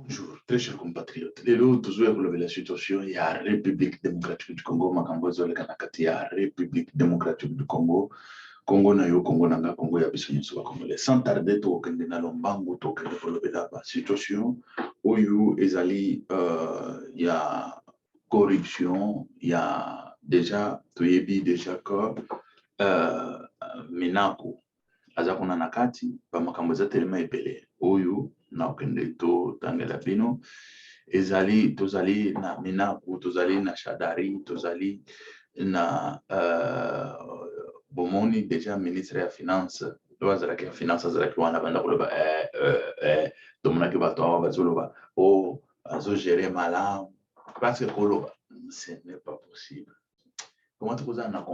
Bonjour, très chers compatriotes. Les lots, toujours pour la situation, il y a la République démocratique du Congo, Makambozo, le Kanakati, il y a la République démocratique du Congo, Congo na yo, Congo nanga, Congo ya bisonyo soba Congolais. Sans tarder, to kende na lombangu, to kende pour la situation, où ezali, il y a corruption, il y a déjà, toyebi déjà que, Minako, azakuna nakati, ba makamboza telema ebele, oyo, na okende to tangela bino ezali tozali na Minaku tozali na Shadari tozali na bomoni déjà ministre ya finance bazalaki ya finance azalaki wana banda koloba tomonaki bato awa bazoloba o azogere malamu parce que koloba ce n'est pas possible comment tokozala na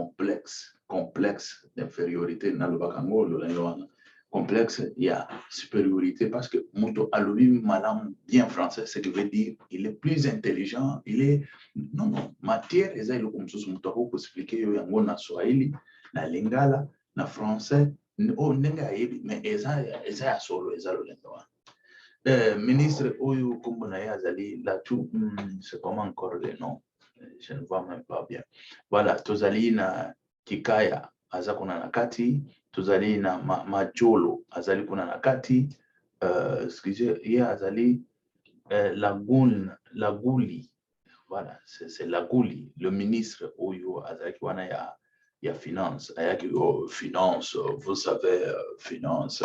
complexe d'infériorité nalobaka ngo lolenge wana complexe, il y a supériorité parce que Muto Alobi Malam bien français, ce qui veut dire il est plus intelligent, il est. Non, matière, et ça, il est comme ça, Muto pour expliquer, il y a un Swahili, na Lingala, na français, oh, nenga yebi, mais eza solo, eza le lingua. Ministre Oyo Kumbunaya Azali, là tout, c'est comment encore le nom, je ne vois même pas bien. Voilà, Tozali na Kikaya, Azakuna Nakati, tozali na Majolo azali kuna nakati excusez il y a azali Lagouli voilà c'est Lagouli le ministre oyo azali wana ya finance ayaki finance vous savez finance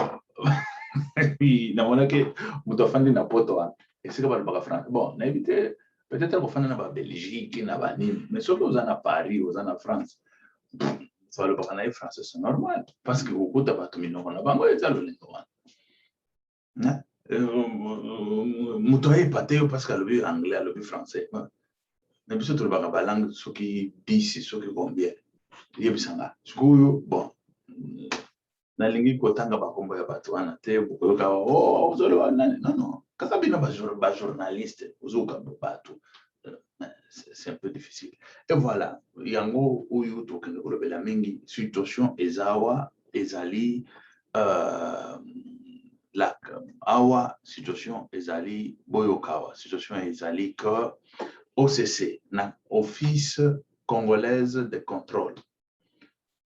na mona ke muto afandi na poto wana esika balobaka France bon na éviter peut-être kofanda na ba Belgique na ba nini mais soki oza na Paris oza na France ça le parler français c'est normal parce que beaucoup de bateaux mineurs on a pas moi ça le lingua hein mutoye pateo parce que le anglais le français mais puis surtout la langue ce qui dit ce qui combien yebisanga sikuyo bon na lingi kotanga bakombo ya bato wana te bokoyoka oh ozolo non kaka bino ba journaliste ozoka bato c'est un peu difficile. Et voilà, yango oyo tokende kolobela mingi situation ezawa ezali la awa situation ezali boyokawa situation ezali que OCC na Office congolaise de contrôle.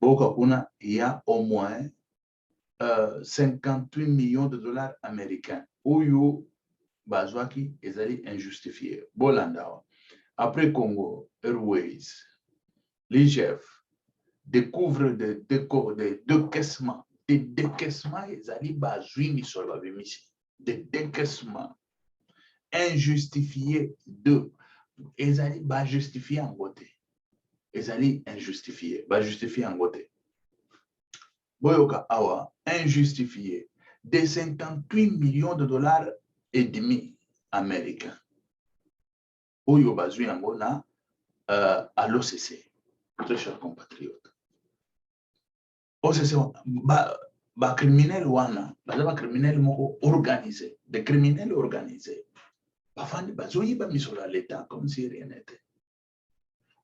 Boka kuna il y a au moins 58 millions de dollars américains. Oyo bazwaki ezali injustifié. Bolandawa. Après Congo Airways, l'IGF découvre des décaissements. Des décaissements, ils allaient baser sur la bémissi. Des décaissements injustifiés ils allaient justifier en côté. Ils allaient injustifier, justifier en côté. Boyoka Awa, injustifié, de 58 millions de dollars et demi américains. Oyo bazui yango na à l'OCC, très chers compatriotes. OCC, ba criminel wana, ba criminel moko organisé, des criminels organisés. Bafandi bazoyi ba misola l'État comme si rien n'était.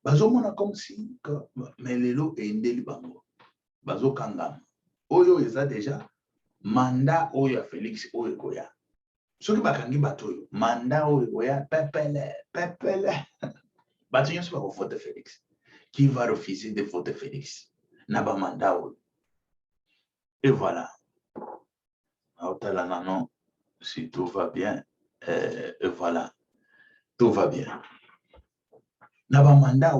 Bazo mona comme si que melelo et indeli bango. Bazo kangam. Oyo eza déjà mandat oyo Félix oyo koya. Ce qui bakangi bato mandat oya pepele bato nyonso bako voter Félix qui va refuser de voter Félix na ba mandat et voilà aotala nanon si tout va bien et voilà tout va bien na ba mandat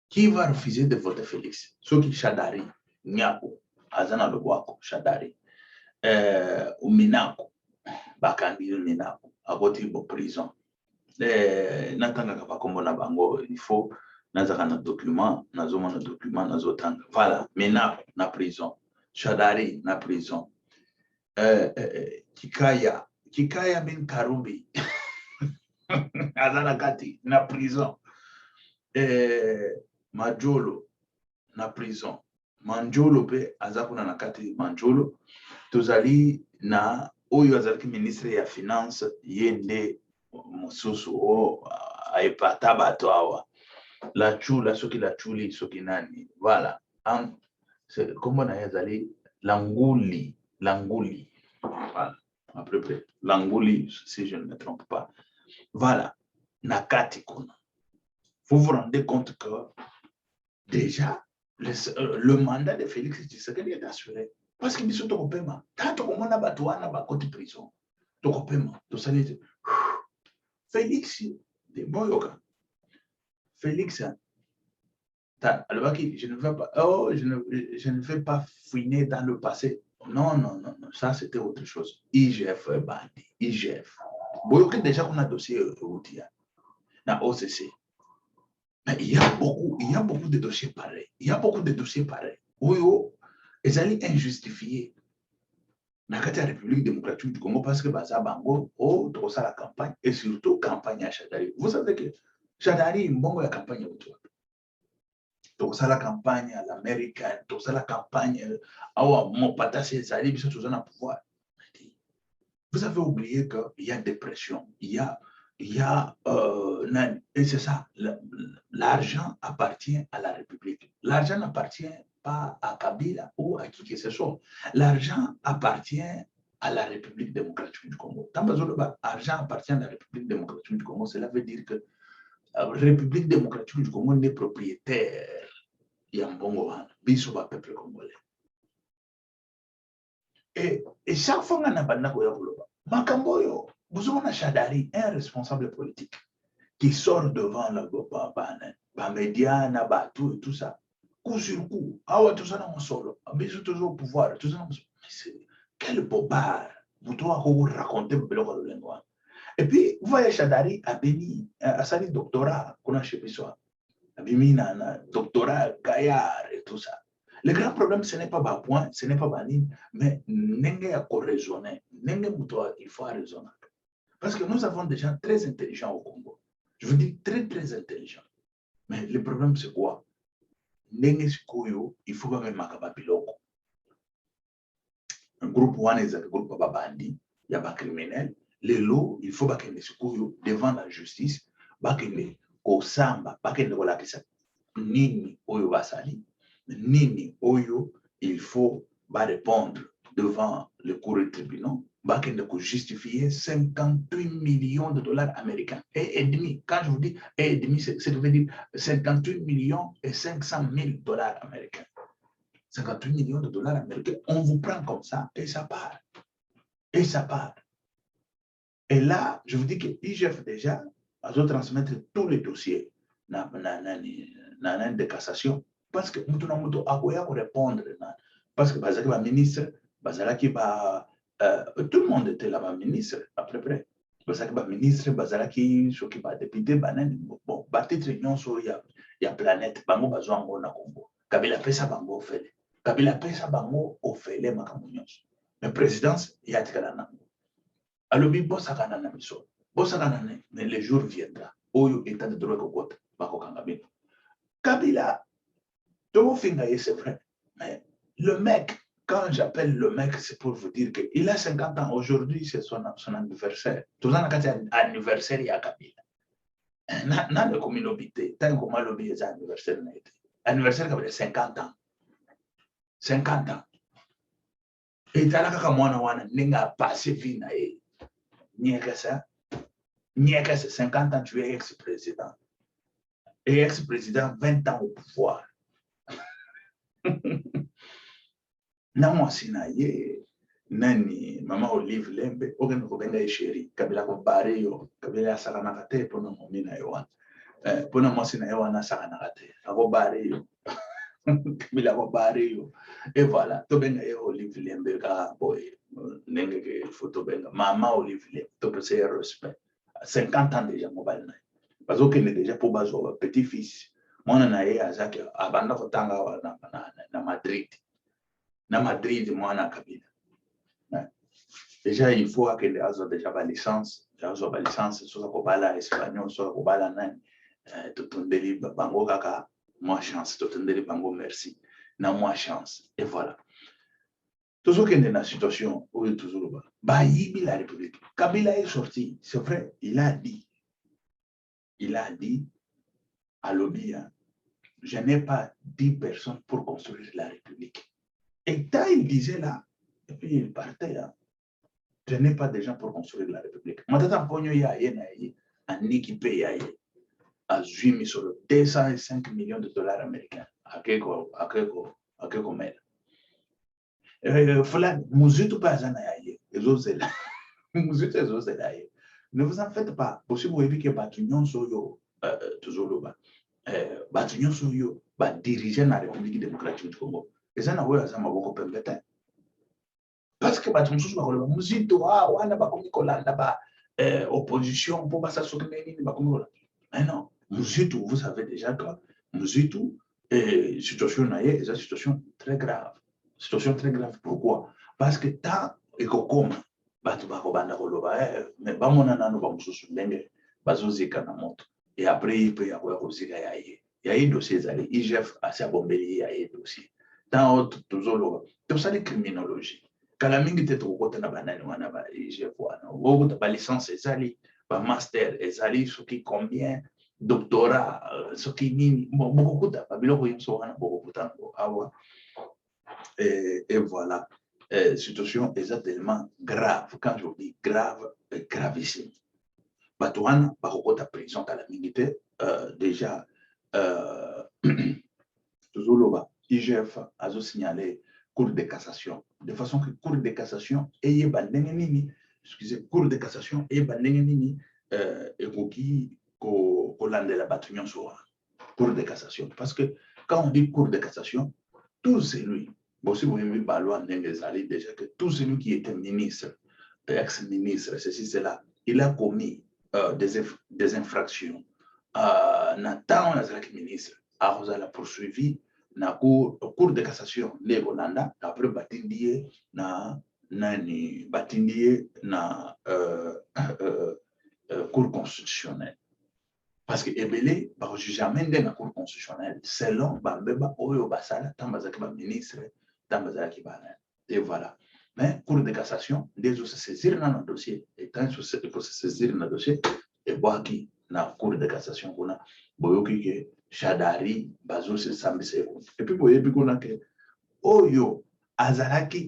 qui va refuser de voter Félix ce qui Shadari Nyako azana lobwako Shadari Uminako bakangi Minako aboti bo prison natanga kapa kombo na bango il faut nazaka na document nazoma na document nazotanga voilà Minako na prison Shadari na prison Kikaya bin Karubi azana kati na prison Majolo na prison Manjolo pe azakuna na kati Manjolo tozali na oyo azalaki ministre ya finance yende mosusu o aipata bato awa la chula soki la chuli soki nani voilà comment na yazali languli voilà à peu près. L'Angolie, si je ne me trompe pas. Voilà. Nakati Kuna. Vous vous rendez compte que déjà, le mandat de Félix Tshisekedi est assuré. Parce qu'il dit sur ton paiement. Tant qu'on a batouana, ba côté prison. Ton paiement. Ton salaire. Félix, de Boyoka. Félix, je ne veux pas, oh, je ne veux pas fouiner dans le passé. Non, non, non, non, ça c'était autre chose. IGF bandi, IGF. Boyoka déjà qu'on a dossier routier, dans OCC. Mais il y a beaucoup de dossiers pareils. Il y a beaucoup de dossiers pareils. Oui, oh, ils allaient injustifiés. Dans la République démocratique du Congo, parce que Baza Bango, oh, tout ça la campagne, et surtout campagne à Chadari. Vous savez que Chadari, il y a une campagne autour. Tout ça la campagne à l'américaine, tout ça la campagne à mon patasse, ça allait, tout ça dans le pouvoir. Vous avez oublié qu'il y a dépression, il y a et c'est ça, l'argent appartient à la République. L'argent n'appartient pas à Kabila ou à qui que ce soit. L'argent appartient à la République démocratique du Congo. Tant que l'argent appartient à la République démocratique du Congo, cela veut dire que la République démocratique du Congo n'est propriétaire. Il y a un bon biso ba peuple congolais. Et chaque fois qu'on a parlé de Makamboyo, vous avez un Chadari, un responsable politique, qui sort devant la média, tout et tout ça. Coup sur coup, tout ça dans mon solo, bisous toujours au pouvoir, tout ça dans mon solo. Quel bobard, vous devez raconter le lingua. Et puis, vous voyez Chadari a béni, à sa doctorat, qu'on a chez Bissoi. Bimina, doctorat, Gaillard et tout ça. Le grand problème, ce n'est pas bas point, ce n'est pas banine, mais n'engue à raisonner. Il faut raisonner. Parce que nous avons des gens très intelligents au Congo. Je veux dire très, très intelligents. Mais le problème, c'est quoi? N'engue Sikoyo, il faut même makaba biloko. Un groupe one est un groupe babandi, il y a pas criminel. Les lots, il faut que les Sikoyo devant la justice, bakende Kosamba, bakende wala kisa. Nini oyo basali, nini oyo il faut répondre devant le cour du tribunal, bakende ko justifier 58 millions de dollars américains et demi. Quand je vous dis et demi, c'est veut dire 58 millions et 500 000 dollars américains. 58 millions de dollars américains, on vous prend comme ça et ça part. Et ça part. Et là, je vous dis que l'IGF déjà va transmettre tous les dossiers de cassation parce que nous avons répondre parce que le ministre tout le monde était là-bas ministre à peu près parce que le ministre bazalaki soki ba député bon titre union so il y a planète bango bazwango na Congo kabila pesa bango ofele kabila pesa bango ofele makamunyoso mais présidence ya tikala nango alobi bosakana na miso bosakana mais le jour viendra oyo état de droit kokota bakokanga bino Kabila, c'est vrai. Mais le mec, quand j'appelle le mec, c'est pour vous dire qu'il a 50 ans. Aujourd'hui, c'est son anniversaire. Tout ça, c'est anniversaire, il y a Kabila. Dans la communauté, tant que moi, l'objet est anniversaire. Anniversaire, il y a 50 ans. 50 ans. Et tu as là, moi, on a passé vie. N'y a que ça. N'y a que ça. 50 ans, tu es ex-président. Et ex-président, 20 ans au pouvoir. Na mwasi na ye nani mama Olive Lembe ogenda kubenga isheri kabila ko bare yo kabila sakana kate pona momi na yo pona mwasi na yo na sakana kate ako bare yo kabila ko bare yo et voilà to benga ye Olive Lembe ka boy nenge ke photo benga mama Olive Lembe to pese respect 50 ans déjà mobile na parce que ne déjà pour bazo petit fils mwana na ye azaki abanda kotanga na Madrid. Na Madrid, moi, na Kabila. Déjà, il faut que les gens déjà la licence, soit la espagnol, soit la nan, tout un délit, bango kaka, moi chance, tout un délit, bango merci, na moi chance, et voilà. Tout ce qui est dans la situation où il est toujours là, bah, il la République. Kabila est sorti, c'est vrai, il a dit à l'OBIA, je n'ai pas 10 personnes pour construire la République. Et quand il disait là, et puis il partait là, Ce n'est pas des gens pour construire la République. Matata Pogno ya un équipé ya à 8 sur 205 millions de dollars américains. À quelque mène. Fulani, muzitu pas zana ya ezozela. Muzitu ezozela ye. Ne vous en faites pas. Possible vous éviter que Batunyon soyo toujours là. Batunyon soyo ba dirigeant la République démocratique du Congo. Et ça n'a pas à beaucoup permettre. Parce que Batunyon soyo ba koleba muzitu wana ba komi kolanda ba opposition pour pas s'assurer ni ba komi. Mais non, muzitu vous savez déjà que muzitu situation na ye, c'est une situation très grave. Situation très grave. Pourquoi? Parce que tant et comme batu bakobanda koloba mais bamona nano bamususu ndenge bazozika na moto et après il peut y avoir kozika ya dossier ezali IGF asi abombeli ya dossier tant autre tozoloba tosali criminologie kala mingi te tokokota na banani wana ba IGF wana okota ba licence ezali ba master ezali soki combien doctorat soki nini bokokuta babiloko nyonso wana bokokuta awa et voilà. Situation exactement grave. Quand je dis grave, gravissime. Batouane, Barokota prison à la militaire, déjà, toujours là, IGF a signalé Cour de cassation. De façon que Cour de cassation, et excusez, Cour de cassation, et Bandengenini, et qui lande la bataillon sur Cour de cassation. Parce que quand on dit Cour de cassation, tout c'est lui. Bon, si vous avez vu Balois Ndengezali, déjà que tout celui qui était ministre, ex-ministre, ceci, cela, il a commis des infractions. Nathan Nazarek ministre, Arosa l'a poursuivi, na cour de cassation, les Holanda, après Batindie, na cour constitutionnelle. Parce que Ebele, bah, jamais dans la cour constitutionnelle, selon Bambeba, Oyo Basala, Tambazaki ministre, Tambazaki Bana. Et voilà. Mais cour de cassation, des autres se saisir dans le dossier, et tant que se saisir dans le dossier, et Boaki, dans la cour de cassation, on a Boyoki, que Shadari, Bazo, se Sambise. Et puis, Boyoki, qu'on a que Oyo, Azaraki,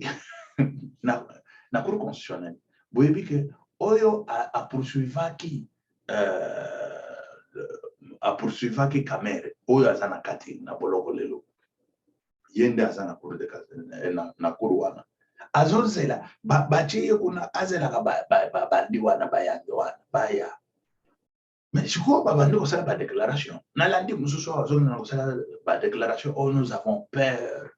dans la cour constitutionnelle, Boyoki, que Oyo a poursuivi a poursuivi Kamere, Oyo Azana Kati, na Boloko Lelo. Yende Azana Cour de cassation, na Kuruana. Azozela, Bachi, kuna Azela, Bandiwana, Bayandiwana, Baya. Mais je crois que nous avons une déclaration. Nous avons une déclaration où nous avons peur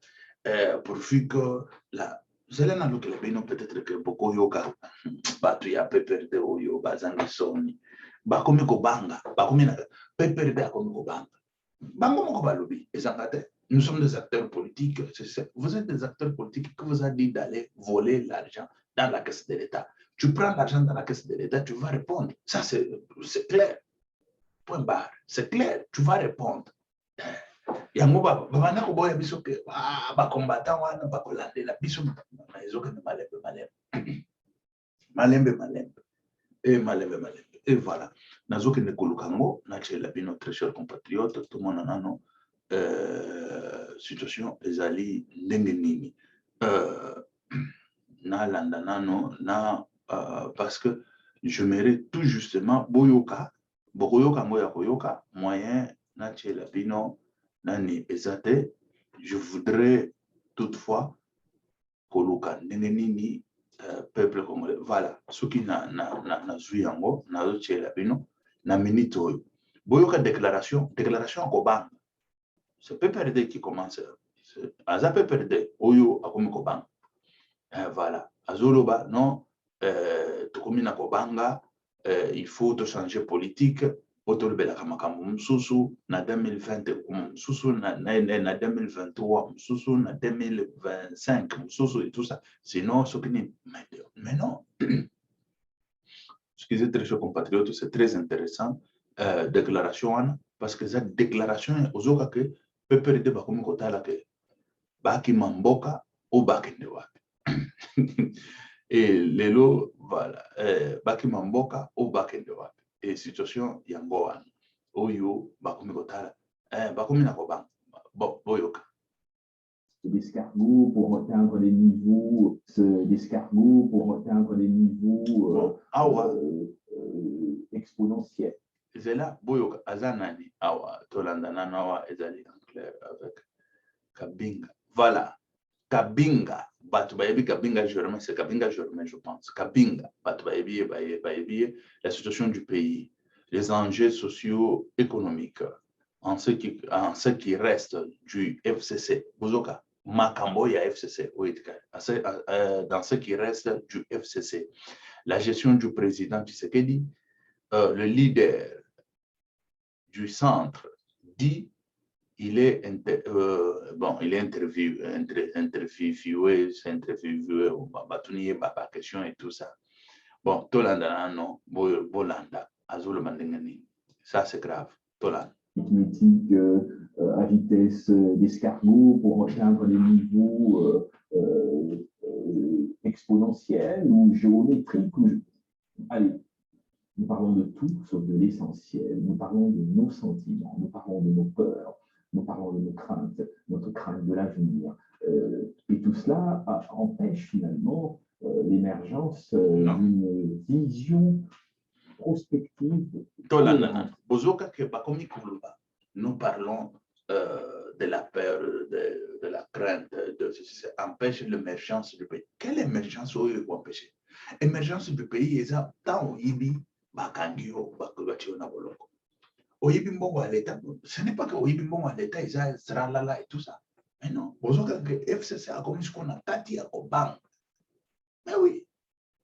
pour que la. Zelena look le bino peut-être que beaucoup yoga batu ya peperde oyo bazangi soni bakomi ko banga bakomi na peperde akomi ko banga bango moko balobi ezangate nous sommes des acteurs politiques vous êtes des acteurs politiques que vous a dit d'aller voler l'argent dans la caisse de l'État. Tu prends l'argent dans la caisse de l'État, tu vas répondre. Ça c'est clair. Point barre. C'est clair, tu vas répondre. Yango babana ko boya biso ke ba combattant wana ba kolandela biso na ezoka na malembe et voilà nazoke ne kolukango na chela bino très cher compatriote tout mon nano situation ezali ndenge nini na landa nano na parce que je mérite tout justement boyoka bokoyoka moya koyoka moyen na chela bino nani ezate. Je voudrais toutefois koluka ndenge nini peuple congolais voilà ce qui na zui yango na zochela bino na minute oyo boyoka déclaration kobanga c'est PPRD qui commence aza PPRD oyo akomi kobanga voilà azoloba non tokomi na kobanga il faut to changer politique otolobelaka makambo mosusu na 2020 mosusu na 2023 mosusu na 2025 mosusu et tout ça sinon soki ni mais non excusez très chers compatriotes c'est très intéressant déclaration wana parce que cette déclaration ozoka ke PPRD bakomi kotala ke bakima mboka o bakende wapi et lelo voilà bakima mboka o bakende wapi et situation yango wana oyo bakomi kotala bakomi na kobanga boyoka d'escargot pour atteindre des niveaux d'escargot pour atteindre des niveaux exponentiels. Zela boyo azanani awa tolanda nanawa ezali en clair avec Kabinga. Voilà. Kabinga. Kabinga Germain, c'est Kabinga Germain, je pense. Kabinga. La situation du pays, les enjeux socio-économiques en ce qui reste du FCC. Bozoka. Makambo ya FCC. Dans ce qui reste du FCC. La gestion du président Tshisekedi, le leader du centre dit il est interviewé, question et tout ça. Bon, Tolanda, non, Bolanda, Azul Mandengani. Ça, c'est grave. Tolanda. Arithmétique à vitesse d'escargot pour atteindre des niveaux exponentiels ou géométriques. Allez, nous parlons de tout sauf de l'essentiel. Nous parlons de nos sentiments, nous parlons de nos peurs, nous parlons de nos craintes, notre crainte de l'avenir. Et tout cela empêche finalement l'émergence d'une vision prospective. Nous parlons de la peur, de la crainte, ça empêche l'émergence du pays. Quelle émergence peut empêcher? Émergence du pays, est tant où il dit, ce n'est pas que Oyibimbongo à l'État, il sera là et tout ça. Mais non, FCC a commis ce qu'on a Tati à Kobang. Mais oui,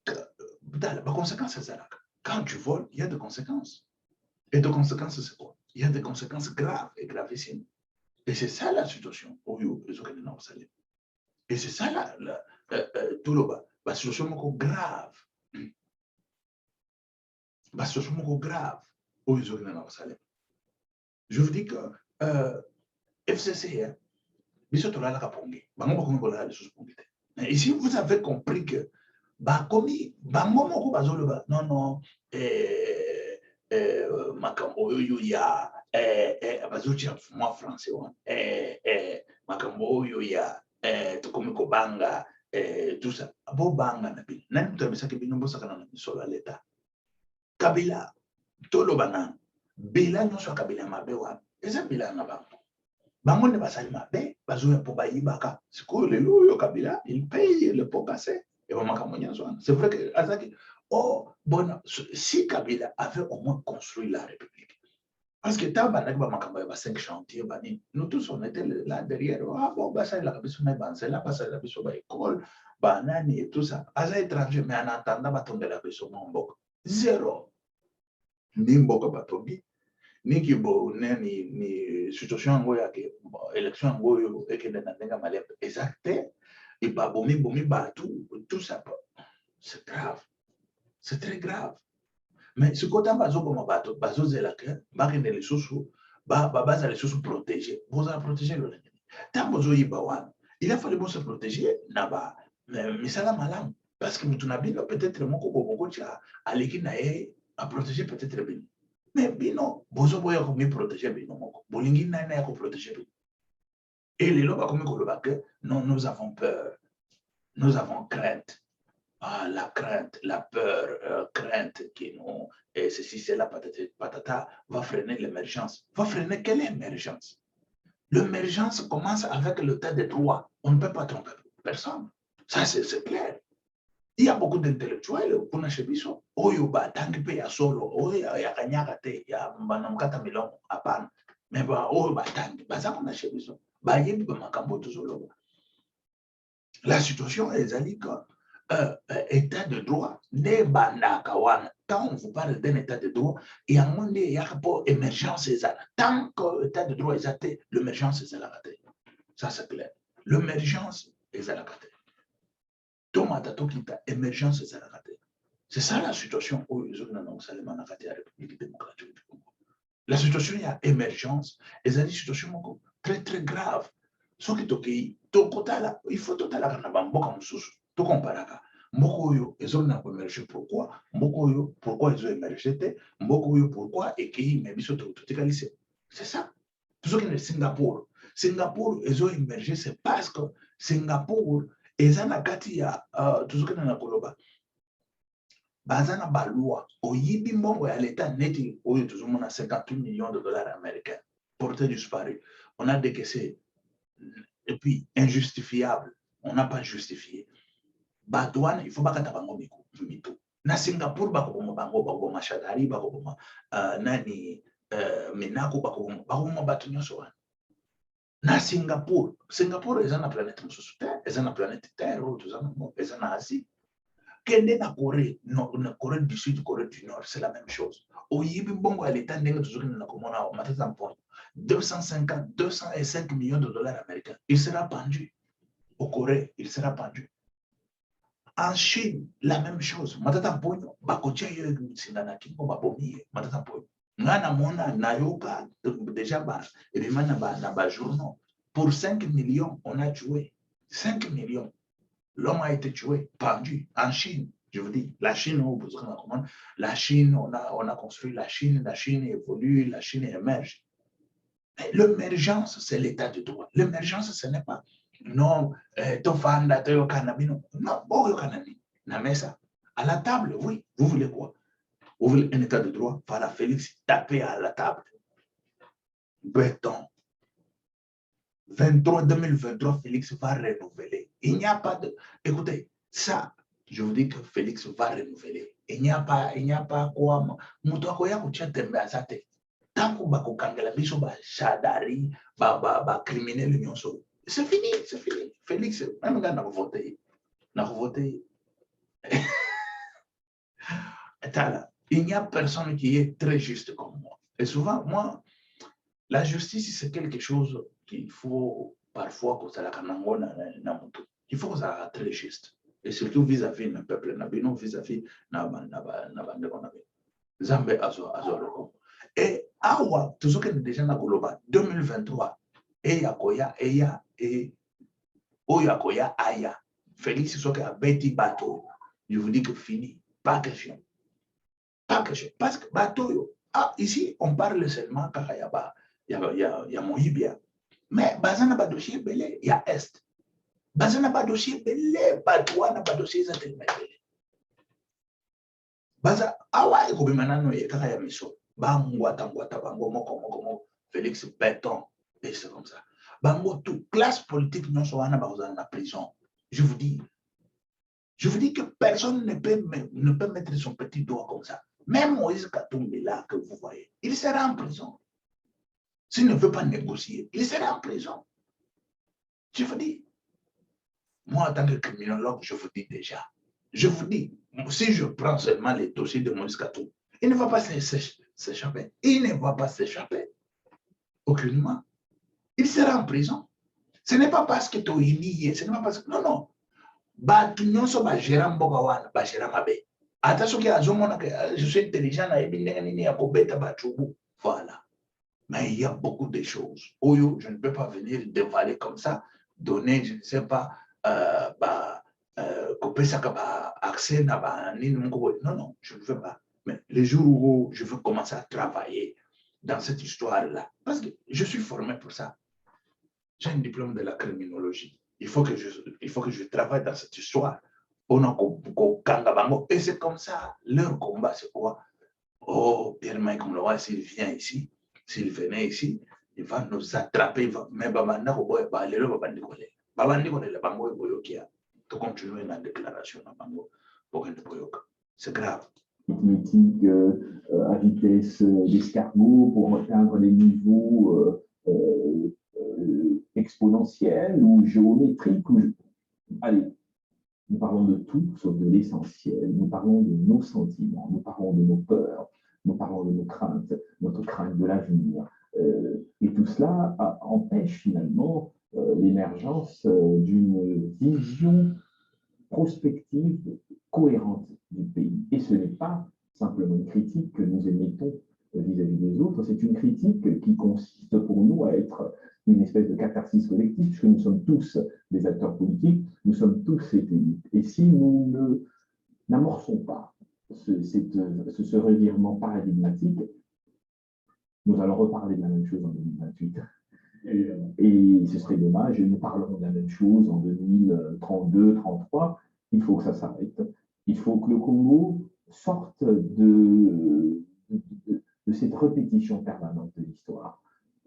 la conséquence, c'est ça. Quand tu voles, il y a des conséquences. Et des conséquences, c'est quoi? Il y a des conséquences graves et gravissimes. Et c'est ça la situation. Et c'est ça la situation grave. La situation grave. Je vous dis que FCC, ici, vous avez compris que non, non, Makambo ya moi français Makambo ya Tokomiko Banga tout ça bo banga na bi nani mutabisa ke binombo sakana na misola leta Kabila tolo bana bila no so Kabila mabewa eza bila na bango ne basali mabe bazo ya po bayibaka siko lelo yo Kabila il paye le pot cassé et on Makambo nyanzo c'est vrai que azaki oh, bon, si Kabila avait au moins construit la République, parce que tant que 5 chantiers, nous tous on était là derrière. Ah bon, ça il a c'est là, ça il a école, banani et tout ça. À étranger, mais en attendant, tomber la Mbok. Zéro. Ni Mbok Batobi, ni Kibo, ni situation en élection en et que n'a malheur exacté, et pas bomi, tout ça. C'est grave. C'est très grave. Mais ce côté bazo zelaka, bagene les sous, baza les sous protégés. Vous allez protéger le lendemain. Tant bozo yibawan, il a fallu se protéger naba. Mais ça la malam parce que nous n'avons peut-être mon beaucoup aleki nae à protéger peut-être bien. Mais bino bozo boya comme protéger bino moko. Bolingi na ko protéger bien. Et les loba comme ko loba que non, nous avons peur. Nous avons crainte. Ah, la crainte, la peur, crainte qui nous, et ceci, c'est la patata, va freiner l'émergence. Va freiner quelle émergence? L'émergence commence avec l'état de droit. On ne peut pas tromper personne. Ça, c'est clair. Il y a beaucoup d'intellectuels pour nous biso. Oyoba, tangi pe ya solo, oya ya kanyagate, ya banamkata milongo, apan. Mais ba oyoba tangi, baza pour nous biso. Ba yebi ba makambo tuzolo. La situation est zalika. État de droit, quand on vous parle d'un état de droit, il y a un émergence, tant que l'état de droit est athée, l'émergence est à la raté. Ça, c'est clair. L'émergence est à la raté. Tomatato kita, émergence est à la raté. C'est ça la situation où ils ont annoncé la République démocratique du Congo. La situation, il y a émergence, et c'est une situation très, très grave. Ce qui est il faut tout à l'heure, tout comparaka. Mokoyo, ils ont émergé pourquoi? Mokoyo, pourquoi ils ont émergé? Mokoyo, pourquoi? Et qui m'a mis sur tout c'est ça. Tout ce qui est Singapour. Singapour, ils ont émergé, c'est parce que Singapour, ils ont tout ce que nous avons bazana balua oyibi mbongo ya l'État neti oyo tozomona 58 millions de dollars américains portés disparus. On a décaissé et puis injustifiable. On n'a pas justifié. Badouane, il faut pas kata bango mito. Na Singapour bakoboma bango bakoboma Shadari bakoboma nani Menako bakoboma batu nyonso wana. Na Singapour eza na planète mosusu terre, eza na planète terre oyo tozana eza na Asie. Kende na Corée, na Corée du Sud, Corée du Nord, c'est la même chose. Au Yibi Bongo, à l'État, on 250, 205 millions de dollars américains. Il sera pendu. Au Corée, il sera pendu. En Chine, la même chose. Matata Ponyo, Bakotia Sindana Kimbo Babomi, Matata Ponyo. Ngana Mona, Nayoka, déjà, et puis Manaba journaux. Pour 5 millions, on a tué. 5 millions. L'homme a été tué, pendu en Chine. Je vous dis, la Chine, la Chine, on a construit la Chine évolue, la Chine émerge. L'émergence, c'est l'état de droit. L'émergence, ce n'est pas non, tofanda, toyo kanabino. Non, boyo kanani. Namesa. À la table, oui. Vous voulez quoi? Vous voulez un état de droit? Voilà, Félix, tapez à la table. Béton. 2023, Félix va renouveler. Il n'y a pas de... Écoutez, ça, je vous dis que Félix va renouveler. Il n'y a pas quoi... Moutouakoya koutia tembe azate. Tant qu'on va kangela biso ba chadari, ba criminel l'union so. C'est fini, c'est fini. Félix, même gars n'a voté. N'a voté. Il n'y a personne qui est très juste comme moi. Et souvent, moi, la justice, c'est quelque chose qu'il faut parfois que ça la il faut que ça soit très juste. Et surtout vis-à-vis d'un peuple, vis-à-vis Zambé azo. Et awa, tout ce que nous déjà dans 2023, et Oyakoya Aya, Félix Soka a bêti bateau. Je vous dis que fini, pas question. Pas question. Parce que bateau, ici, on parle seulement quand il y a Mohibia. Mais Bazana pas dossier belé, il y a Est. Bazana pas dossier belé, Badouana n'a pas dossier belé. Baza, awa, et comme maintenant, il y a Miso. Bangwata, bango, moko, Félix Béton, et c'est comme ça. Bango, tout, classe politique, non, soit dans la prison. Je vous dis que personne ne peut mettre son petit doigt comme ça. Même Moïse Katumbi là que vous voyez, il sera en prison. S'il ne veut pas négocier, il sera en prison. Je vous dis, moi en tant que criminologue, je vous dis déjà, je vous dis, si je prends seulement les dossiers de Moïse Katumbi, il ne va pas s'échapper. Il ne va pas s'échapper. Aucunement. Il sera en prison. Ce n'est pas parce que tu es humilié, ce n'est pas parce que... Non, non. Attention, je suis intelligent, voilà. Mais il y a beaucoup de choses. Oyo, je ne peux pas venir dévaler comme ça, donner, je ne sais pas, accès non, non, je ne veux pas. Mais les jours où je veux commencer à travailler dans cette histoire-là, parce que je suis formé pour ça. J'ai un diplôme de la criminologie. Il faut que je travaille dans cette histoire. Et c'est comme ça, leur combat, c'est quoi? Oh, Pierre-Mike Mloa, s'il vient ici, s'il venait ici, il va nous attraper. Mais tu continues la déclaration. C'est grave. Aritmétique à vitesse d'escargot pour atteindre les niveaux exponentiels ou géométriques. Allez, nous parlons de tout sauf de l'essentiel. Nous parlons de nos sentiments, nous parlons de nos peurs, nous parlons de nos craintes, notre crainte de l'avenir. Et tout cela empêche finalement l'émergence d'une vision prospective cohérente du pays. Et ce n'est pas simplement une critique que nous émettons vis-à-vis des autres, c'est une critique qui consiste pour nous à être une espèce de catharsis collective, puisque nous sommes tous des acteurs politiques, nous sommes tous ces pays. Et si nous n'amorçons pas ce revirement paradigmatique, nous allons reparler de la même chose en 2028. Et ce serait dommage, et nous parlerons de la même chose en 2032, 33. Il faut que ça s'arrête. Il faut que le Congo sorte de cette répétition permanente de l'histoire.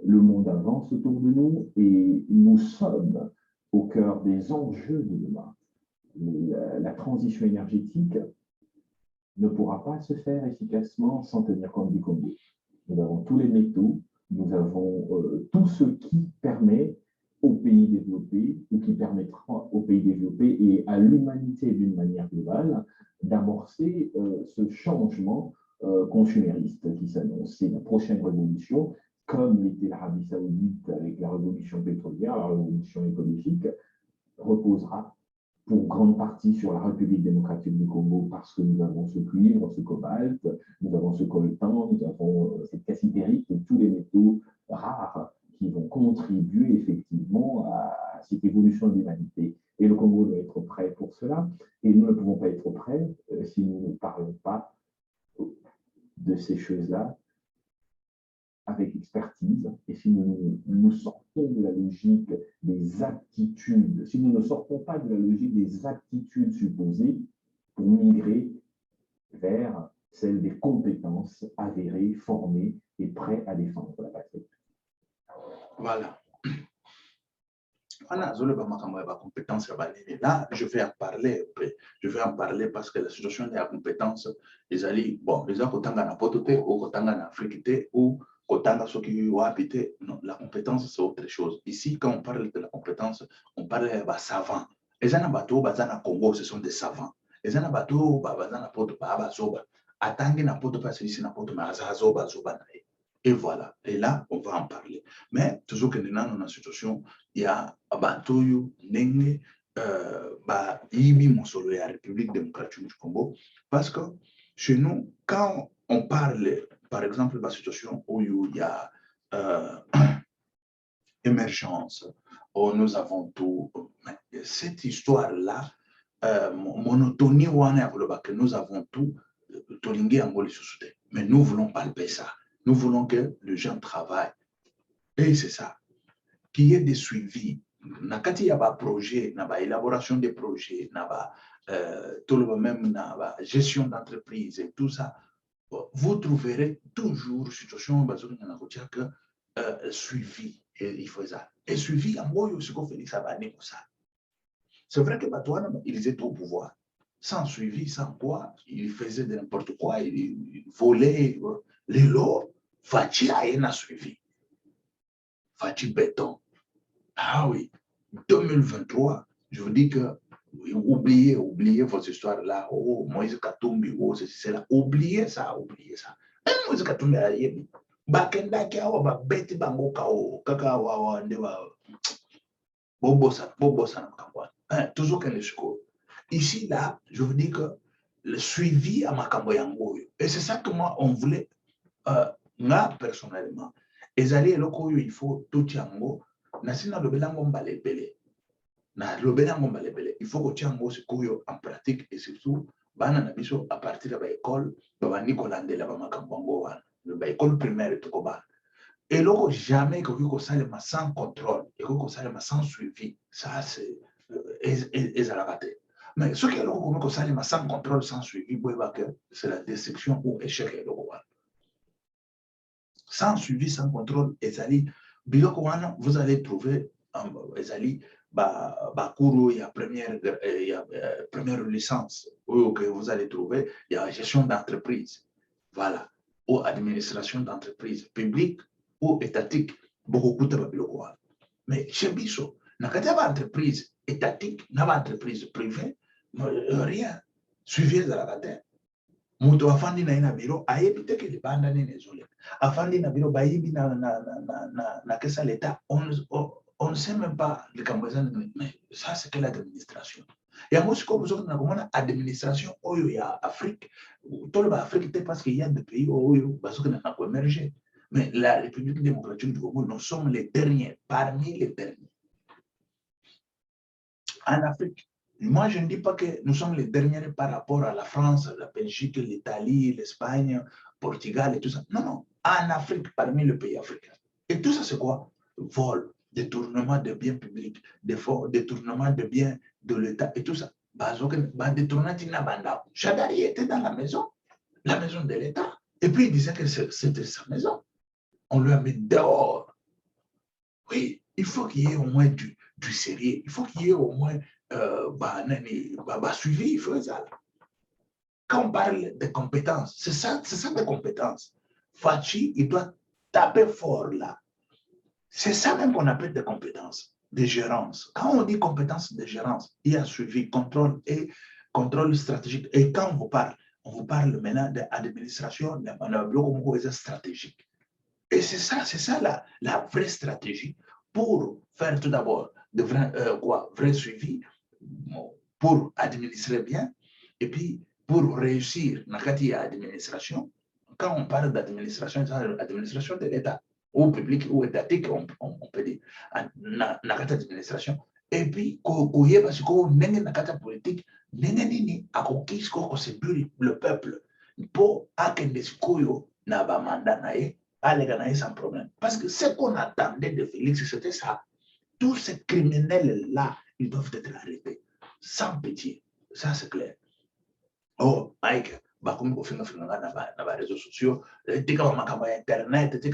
Le monde avance autour de nous et nous sommes au cœur des enjeux de demain. La transition énergétique ne pourra pas se faire efficacement sans tenir compte du Congo. Nous avons tous les métaux, nous avons tout ce qui permet aux pays développés ou qui permettra aux pays développés et à l'humanité d'une manière globale d'amorcer ce changement consumériste qui s'annonce. C'est la prochaine révolution, comme l'était l'Arabie Saoudite avec la révolution pétrolière, la révolution écologique, reposera pour grande partie sur la République démocratique du Congo parce que nous avons ce cuivre, ce cobalt, nous avons ce coltan, nous avons cette cassitérite et tous les métaux rares qui vont contribuer effectivement à cette évolution de l'humanité. Et le Congo doit être prêt pour cela. Et nous ne pouvons pas être prêts si nous ne parlons pas de ces choses-là avec expertise, et si nous sortons de la logique des aptitudes, si nous ne sortons pas de la logique des aptitudes supposées pour migrer vers celle des compétences avérées, formées et prêtes à défendre la patrie. Voilà. Là, je vais en parler après. Je vais en parler parce que la situation de la compétence, les alliés, bon, les gens qui ont un pototé ou qui ont en Afrique ou Kotanga, ceux qui ont habité, non, la compétence, c'est autre chose. Ici, quand on parle de la compétence, on parle de savants. Les gens bateau, bazana Congo, ce sont des savants. Les gens bateau, bazana poto, bazoba. Atangi na poto, parce que ici na poto, mais azazoba, zoba. Et voilà. Et là, on va en parler. Mais toujours que nous sommes dans une situation, il y a Abatoyo, Nenge, Ibi Monsolo et la République démocratique du Congo. Parce que chez nous, quand on parle, par exemple, de la situation où il y a émergence, où nous avons tout, cette histoire-là, monotonie, que nous avons tout, mais nous voulons palper ça. Nous voulons que les gens travaillent. Et c'est ça. Qu'il y ait des suivis. Nakati y a un projet, na élaboration des projets, tout le même na gestion d'entreprise et tout ça. Vous trouverez toujours situation que suivi. Et il faut ça. Et suivi, en gros, ce qu'on fait, ça va aller comme ça. C'est vrai que Batouana, ils étaient au pouvoir. Sans suivi, sans quoi, ils faisaient de n'importe quoi, ils volaient les lots. Fachi a suivi. Fachi béton. Ah oui, 2023, je vous dis que oubliez votre histoire-là. Oh, Moïse Katumbi, oh, c'est là. Oubliez ça. Moïse Katumbi a dit, Bakenda Kiawa, Beti Bango Kao, Kakawa, Ndewa, Bobosa, toujours qu'elle est secours. Ici, là, je vous dis que le suivi à Makambo Yango, et c'est ça que moi, on voulait, moi, personnellement, et aller il faut tout Yango, Nasina le Belango Balebele. Il faut que tu aies en pratique et surtout, à partir de l'école, l'école primaire, et là, jamais que vous allez sans contrôle et que vous allez sans suivi, ça c'est raté. Mais ce qui est là, vous allez sans contrôle, sans suivi, c'est la déception ou échec. Sans suivi, sans contrôle, vous allez trouver Bakuro, il y a première licence, que vous allez trouver, il y a gestion d'entreprise, voilà, ou administration d'entreprise publique ou étatique, beaucoup de biloko. Mais chez Bisso, n'a pas d'entreprise étatique, n'a pas d'entreprise privée, rien, suivi de la bataille. Mutu afandi na ina biro ayebite ke libanda nene zole afandi na biro bayibi na kesa l'état on ne sait même pas les Cambodgiens, mais ça c'est quelle administration. Et moi je comprends que na administration oyo ya Afrique tout le Afrique parce qu'il y a des pays oyo parce que na ko émerger, mais la République démocratique du Congo nous sommes les derniers parmi les derniers en Afrique. Moi, je ne dis pas que nous sommes les derniers par rapport à la France, la Belgique, l'Italie, l'Espagne, Portugal et tout ça. Non, non. En Afrique, parmi les pays africains. Et tout ça, c'est quoi? vol, détournement de biens publics, détournement de biens de l'État et tout ça. Chadari était dans la maison de l'État. Et puis il disait que c'était sa maison. On lui a mis dehors. Oui, il faut qu'il y ait au moins du sérieux. Il faut qu'il y ait au moins suivi. Il faut ça. Quand on parle de compétences, c'est ça des compétences. Fachi, il doit taper fort là. C'est ça même qu'on appelle des compétences de gérance. Quand on dit compétences de gérance, il y a suivi, contrôle et contrôle stratégique. Et quand on vous parle maintenant d'administration, de stratégique. Et c'est ça la vraie stratégie pour faire tout d'abord de vrai suivi, pour administrer bien, et puis pour réussir dans l'administration. Quand on parle d'administration, c'est l'administration de l'État, ou public ou étatique, on peut dire, dans l'administration. Et puis, parce que dans la politique, le peuple, pour qu'il n'a pas mandat, aller sans problème. Parce que ce qu'on attendait de Félix, c'était ça. Tous ces criminels-là, ils doivent être arrêtés. Sans pitié. Ça, c'est clair. Oh, Mike, comme on fait dans les réseaux sociaux, tu as internet,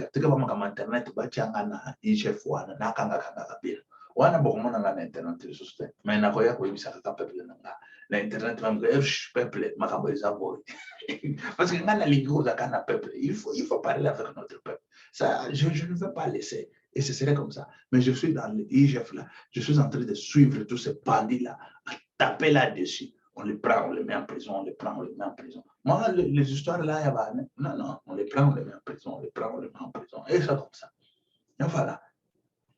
wana bokomona nga na internet lisusu te me nako ya koyebisaka ka peuple na nga na internet peuple makambo eza boye parce que nga nalingi kozaka na peuple il faut parler avec notre peuple ça je ne veux pas laisser et ce serait comme ça mais je suis dans l'IGF là je suis en train de suivre tous ces bandits là à taper là-dessus on les prend, on les met en prison, on les prend, on les met en prison. Moi, les histoires là, non, on les prend, on les met en prison, on les prend, on les met en prison. Et ça comme ça. Et voilà.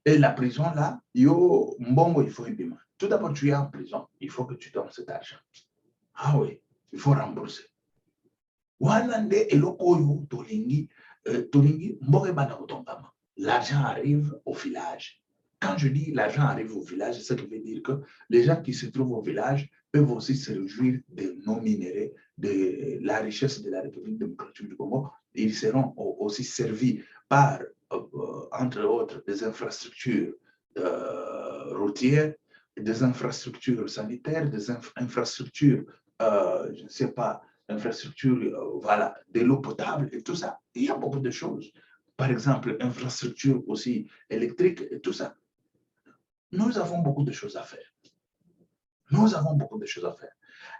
Et la prison là, yo, mbongo, il faut y bima. Tout d'abord, tu es en prison, il faut que tu donnes cet argent. Ah oui, il faut rembourser. Wanande eloko yo tolingi, mbongo bana kutongama. L'argent arrive au village. Quand je dis l'argent arrive au village, ça veut dire que les gens qui se trouvent au village peuvent aussi se réjouir de nos minéraux, de la richesse de la République démocratique du Congo. Ils seront aussi servis par, entre autres, des infrastructures routières, des infrastructures sanitaires, des infrastructures, je ne sais pas, infrastructures, voilà, de l'eau potable et tout ça. Il y a beaucoup de choses. Par exemple, infrastructures aussi électriques et tout ça. Nous avons beaucoup de choses à faire. Nous avons beaucoup de choses à faire.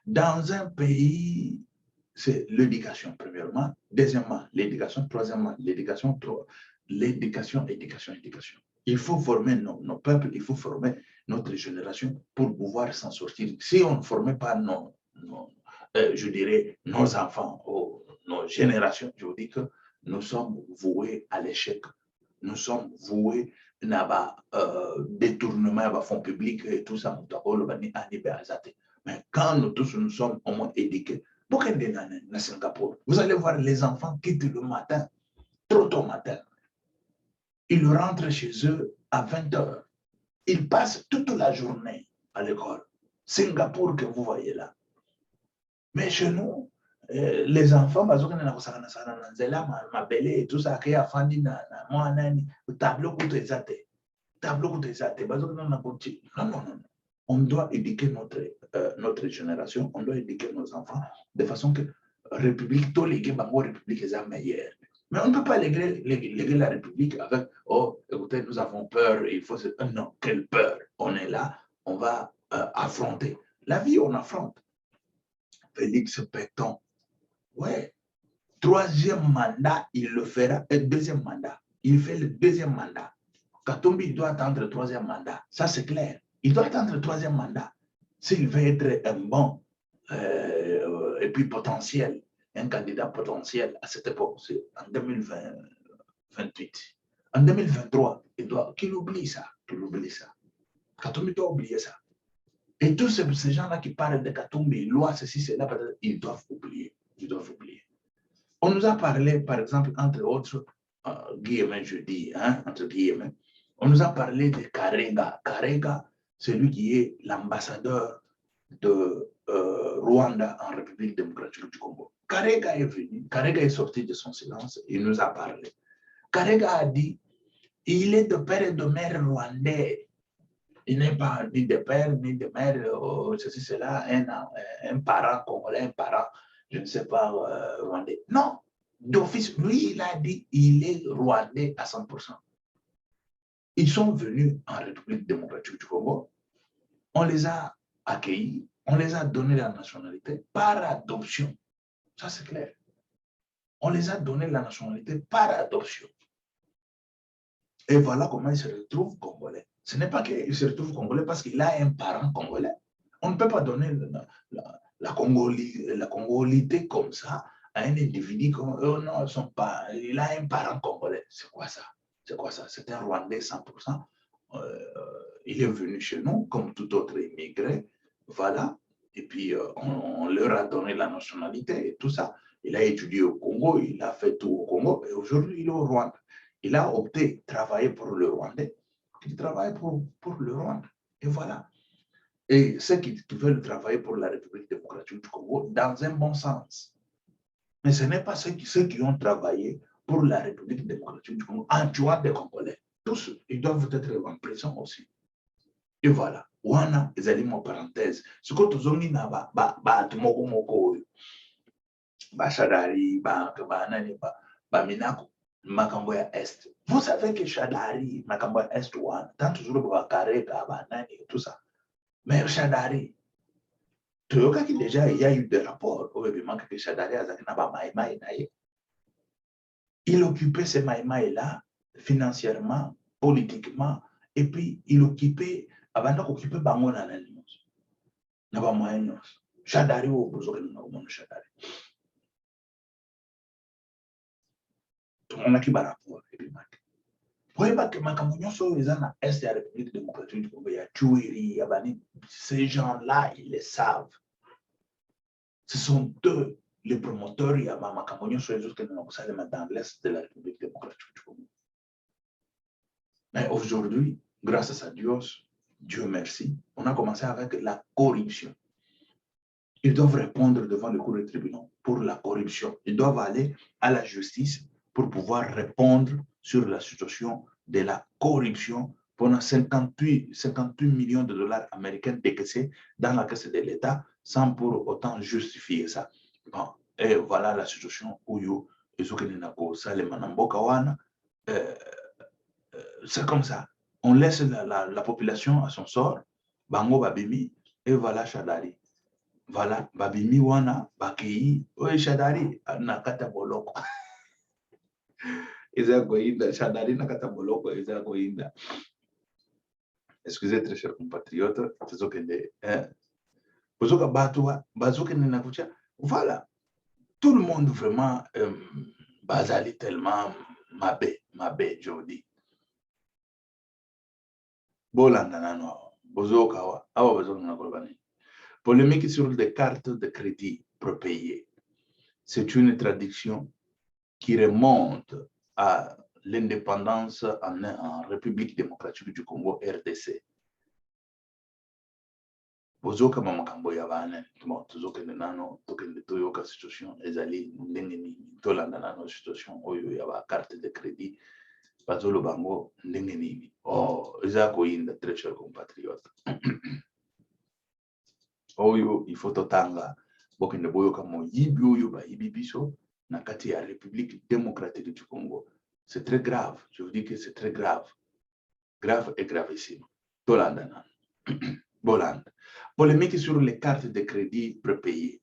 Dans un pays, c'est l'éducation, premièrement. Deuxièmement, l'éducation. Troisièmement, l'éducation. L'éducation. Il faut former nos peuples, il faut former notre génération pour pouvoir s'en sortir. Si on ne formait pas je dirais, nos enfants, nos générations, je vous dis que nous sommes voués à l'échec. Nous sommes voués à détournement à fonds publics et tout ça. Mais quand nous tous nous sommes au moins éduqués, pour à Singapour, vous allez voir les enfants quittent le matin, trop tôt matin. Ils rentrent chez eux à 20h. Ils passent toute la journée à l'école. Singapour que vous voyez là. Mais chez nous, les enfants, et tout ça, tableau non. On doit éduquer notre génération, on doit éduquer nos enfants de façon que la République, République est meilleure. Mais on ne peut pas léguer la République avec, oh, écoutez, nous avons peur, il faut se... Non, quelle peur. On est là, on va affronter. La vie, on affronte. Félix Péton, ouais. Troisième mandat, il le fera. Et deuxième mandat, il fait le deuxième mandat. Katumbi, il doit attendre le troisième mandat. Ça, c'est clair. Il doit attendre le troisième mandat. S'il veut être un bon et puis potentiel, un candidat potentiel à cette époque, c'est en 2028. En 2023, qu'il oublie ça. Katumbi doit oublier ça. Et tous ces gens-là qui parlent de Katumbi, loi, ceci, cela, ils doivent oublier. On nous a parlé, par exemple, entre autres, guillemets, je dis, entre guillemets, on nous a parlé de Karega. Karega, c'est lui qui est l'ambassadeur de Rwanda en République démocratique du Congo. Karega est venu, Karega est sorti de son silence, il nous a parlé. Karega a dit, Il est de père et de mère rwandais. Il n'est pas ni de père, ni de mère, ceci, cela, un parent congolais, un parent, je ne sais pas, rwandais. Non, d'office, lui, il a dit, il est rwandais à 100%. Ils sont venus en République démocratique du Congo, on les a accueillis, on les a donné la nationalité par adoption. Ça, c'est clair. On les a donné la nationalité par adoption. Et voilà comment ils se retrouvent congolais. Ce n'est pas qu'il se retrouve congolais parce qu'il a un parent congolais. On ne peut pas donner la congolité comme ça à un individu comme eux. Non, ils sont pas. Il a un parent congolais. C'est quoi ça? C'est quoi ça? C'est un Rwandais 100%. Il est venu chez nous comme tout autre immigré. Voilà. Et puis, on leur a donné la nationalité et tout ça. Il a étudié au Congo, il a fait tout au Congo et aujourd'hui, il est au Rwanda. Il a opté travailler pour le Rwandais. Il travaille pour le Rwanda. Et voilà. Et ceux qui veulent travailler pour la République démocratique du Congo dans un bon sens. Mais ce n'est pas ceux qui ont travaillé pour la République démocratique du Congo en tuant des Congolais. Tous, ils doivent être en prison aussi. Et voilà. Wana, ezali mo parenthèse. Ce que tu zongi na ba moko moko ba Shadari, ba nani ba Minako, makambo ya Est. Vous savez que Shadari, makambo ya Est wana, tant toujours ba Kareka, ba nani, tout ça. Mais Shadari, Toyoka qui déjà, il y a eu des rapports, où il manque que Shadari a zakina ba maïmaï naïe. Il occupait ces maïmaï-là, financièrement, politiquement, et puis il occupait, avant d'occuper bango na l'alliance. Na ba moyen Shadari ou bozo na mon Shadari. Tout le monde a qui ba rapport, et puis marqué. Poyeba que makambo nyonso oyo eza na Est ya République démocratique du Congo, ya tuerie, ya bani, ces gens-là, ils le savent. Ce sont eux les promoteurs ya makambo nyonso oyo ezokende na kosalema dans l'Est de la République démocratique du Congo. Mais aujourd'hui, grâce à Dieu, Dieu merci, on a commencé avec la corruption. Ils doivent répondre devant le cour des tribunaux pour la corruption. Ils doivent aller à la justice pour pouvoir répondre sur la situation de la corruption pendant 58 millions de dollars américains décaissés dans la caisse de l'État sans pour autant justifier ça. Bon, et voilà la situation où c'est comme ça. On laisse la population à son sort, Bango Babimi, et voilà Shadari. Voilà, Babimi Wana, Bakei, Oye Shadari, Nakata Boloko. Shadari Nakata Boloko, excusez très chers compatriotes, voilà, tout le monde vraiment, Bazali tellement, Mabé, je vous dis. Polémique sur les cartes de crédit prépayées. C'est une tradition qui remonte à l'indépendance en République démocratique du Congo, RDC. Bozoka mamakambo ya bana, tuzokende nano, tokende toyoka situation, ezali ndenge nini, tolanda nano situation oyo ya ba carte de crédit, bazolo bango ndenge nini. Oh, eza koyinda très cher compatriote. Oyo il faut totanga bokende boyoka moyibi oyo ba ibibiso na kati ya République démocratique du Congo. C'est très grave, je vous dis que c'est très grave. Grave et gravissime. Tolanda nano. Bolanda. Polémique sur les cartes de crédit prépayées.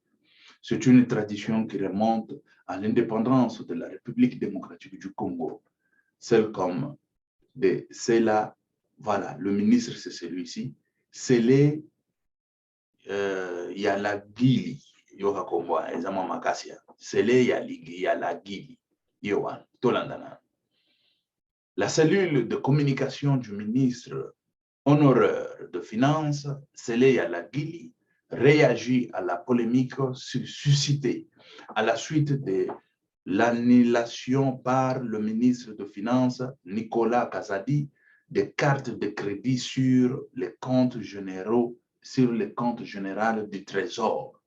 C'est une tradition qui remonte à l'indépendance de la République démocratique du Congo. Celle comme de celle-là, voilà, le ministre c'est celui-ci, c'est les la Gili, yoka kombo, ezama makasia, c'est les la Gili, yowan, tolandana. La cellule de communication du ministre honoraire de finances, Sélé Alagili, réagit à la polémique suscitée à la suite de l'annulation par le ministre de Finances, Nicolas Kazadi, des cartes de crédit sur les comptes généraux, sur les comptes généraux du Trésor.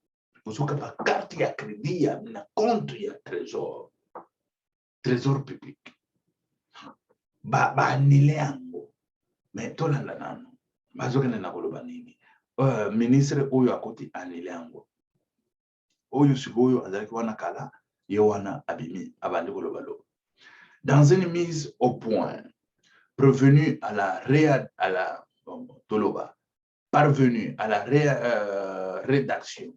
Vous savez que la carte de crédit, il y a un compte, il y a Trésor. Trésor public. baanile yango mais tolanda nano bazokende na koloba nini ministre oyo akoti anile yango oyo sikoyo azalaki wana kala ye wana abimi abandi koloba lo dans une mise au point parvenu à la rédaction.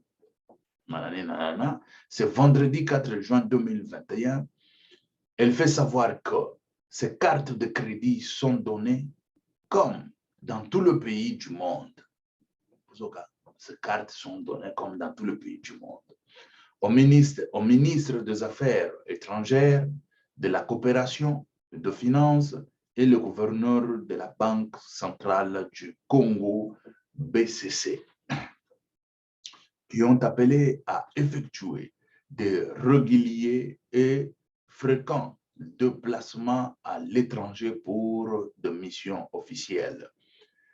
C'est vendredi 4 juin 2021. Elle fait savoir que ces cartes de crédit sont données comme dans tout le pays du monde. Ces cartes sont données comme dans tout le pays du monde. Au ministre des Affaires étrangères, de la coopération, de finances et le gouverneur de la Banque centrale du Congo, BCC, qui ont appelé à effectuer des réguliers et fréquents déplacements à l'étranger pour des missions officielles.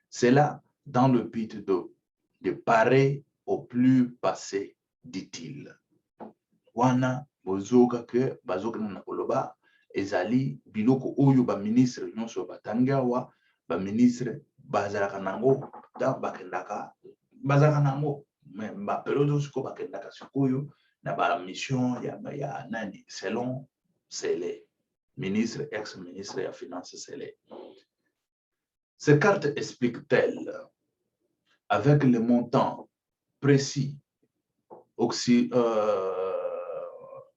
C'est là dans le but de parer au plus passé, dit-il. Wana bozoka ke bazoka na koloba ezali biloko oyo ba ministre nyonso batangawa ba ministre bazalaka nango da bakendaka bazalaka nango mais ba période siko bakendaka sikoyo na ba mission ya nani selon c'est ministre ex-ministre ya finance c'est ces cartes expliquent-elles avec le montant précis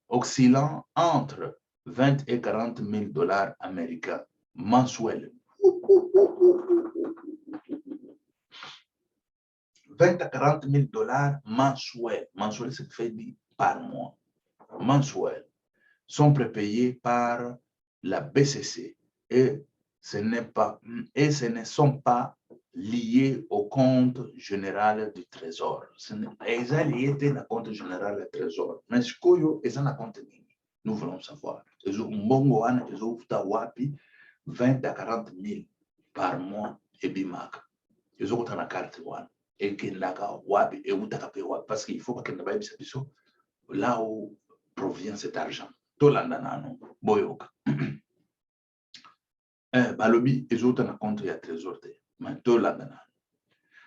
oscillant entre 20 et 40 000 $ américains mensuels. 20 à 40 000 $ mensuels. Mensuels, c'est fait par mois. Mensuels sont prépayés par la BCC et ce ne sont pas liés au compte général du Trésor. Ils sont liés au compte général du Trésor. Mais ce qu'ils ont un compte, nous voulons savoir. Ils ont 20 à 40 000 par mois et bimac. Ils ont une carte et qu'ils ont parce qu'il faut que là où provient cet argent. Boyoka. Balobi, ils ont un compte et un trésor.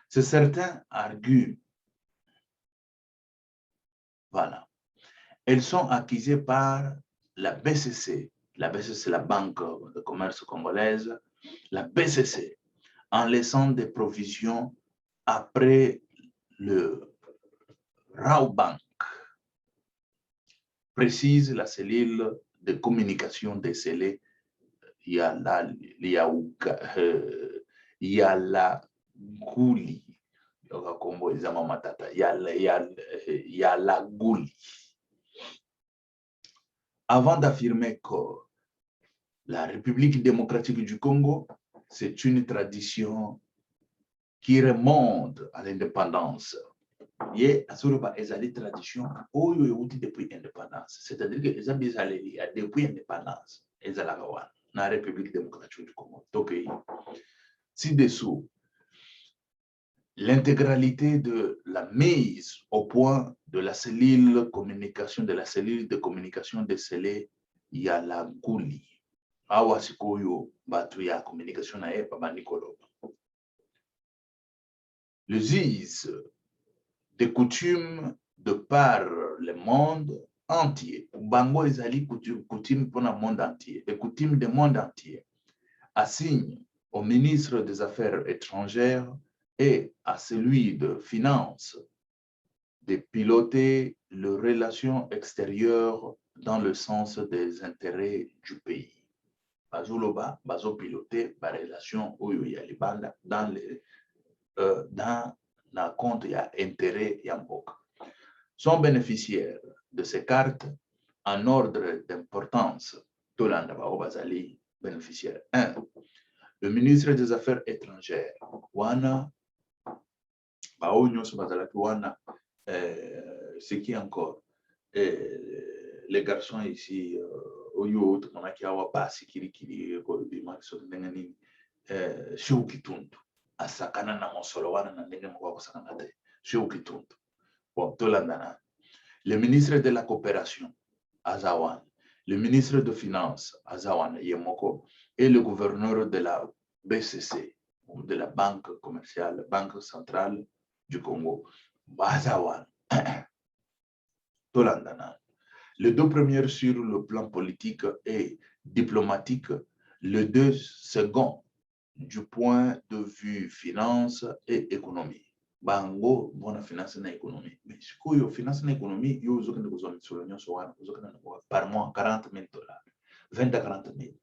C'est certains arguent. Voilà. Elles sont accusées par la BCC. La BCC, c'est la Banque de commerce congolaise. La BCC, en laissant des provisions après le Rawbank, précise la cellule de communication décelée Yalagouli. Avant d'affirmer que la République démocratique du Congo, c'est une tradition qui remonte à l'indépendance. Et à ce moment, il y a des traditions depuis l'indépendance. C'est-à-dire que les amis depuis l'indépendance, ils sont dans la République démocratique du Congo. Donc, ci-dessous, l'intégralité de la mise au point de la cellule de communication décelée Yalagouli. Awa sikoyo batu ya communication na epa banikolo. Les us des coutumes de par le monde entier. Bango ezali coutume pour le monde entier. Les coutumes du monde entier assignent au ministre des Affaires étrangères et à celui de Finances de piloter les relations extérieures dans le sens des intérêts du pays. Bazoloba, bazo piloter la relation oyo ya libanda dans la compte ya intérêt ya mboka. Sont bénéficiaires de ces cartes en ordre d'importance. Tolanda bazali bénéficiaire. 1. Le ministre des Affaires étrangères. Wana ce qui est encore les garçons ici oyo tumonaki awa basi kirikiri ko bimaso ndengani shukituntu asakana na mosolo wana na ndenge moko kusakana te shukituntu bon tolandana le ministre de la coopération Azawan le ministre de Finances, Azawana Yemoko, et le gouverneur de la BCC, de la Banque commerciale, Banque centrale du Congo, Azawana, Tolandana. Les deux premiers sur le plan politique et diplomatique, les deux seconds du point de vue finance et économie. Bango, bonne finance et économie. Mais ce que yo finance et économie, yo zo kende kuzo mitsolo nyonso wana, zo kende na par mois 40 000 dollars, 20 à 40 000.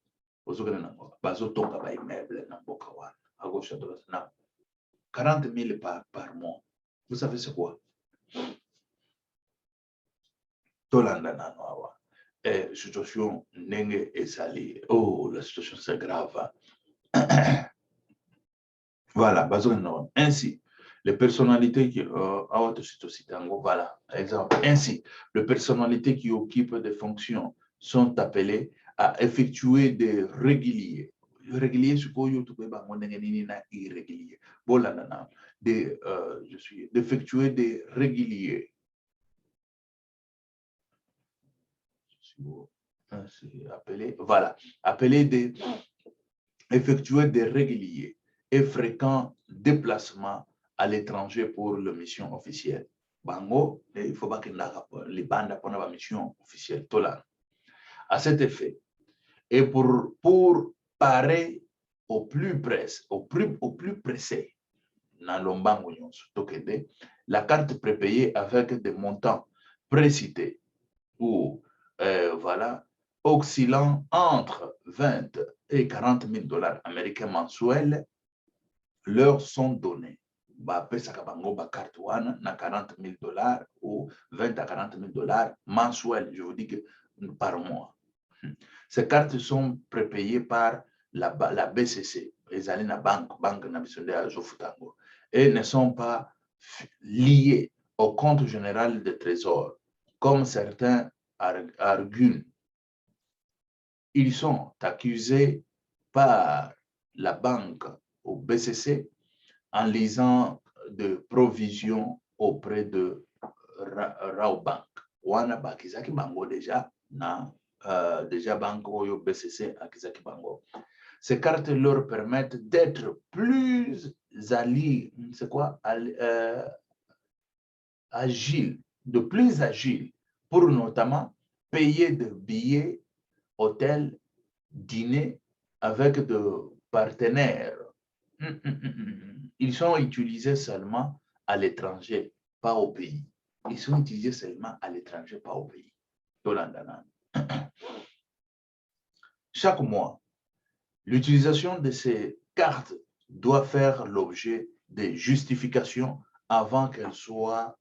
Zo kende na bazo tonga ba immeuble na mboka wana, à gauche à droite na 40 000 par mois. Vous savez c'est quoi? Tolanda na noa. Situation nenge ezali. Oh, la situation c'est grave. Voilà, ainsi, les personnalités qui voilà, exemple. Ainsi, les personnalités qui occupent des fonctions sont appelées à effectuer des réguliers. Régulier, ce qu'on irrégulier. Voilà, d'effectuer des réguliers. Appelé, voilà, effectuer des réguliers et fréquents déplacements à l'étranger pour la mission officielle. Bango, il faut pas que les bandes pour la mission officielle. À cet effet, et pour parer au plus pressé, la carte prépayée avec des montants précités ou voilà, oscillant entre 20 et 40 000 dollars américains mensuels leur sont donnés. Bah, carte na 40 000 dollars ou 20 à 40 000 dollars mensuels, je vous dis que par mois. Ces cartes sont prépayées par la BCC, Banque Nationale et ne sont pas liées au compte général de trésor, comme certains arguent. Ils sont accusés par la banque au BCC en lisant de provisions auprès de Raobank. Wana bakizaki bango déjà na déjà banque au BCC akizaki bango. Ces cartes leur permettent d'être plus c'est quoi agile, de plus agile pour notamment payer de billets, hôtels, dîner avec de partenaires. Ils sont utilisés seulement à l'étranger, pas au pays. Ils sont utilisés seulement à l'étranger, pas au pays. Chaque mois, l'utilisation de ces cartes doit faire l'objet de justifications avant qu'elles soient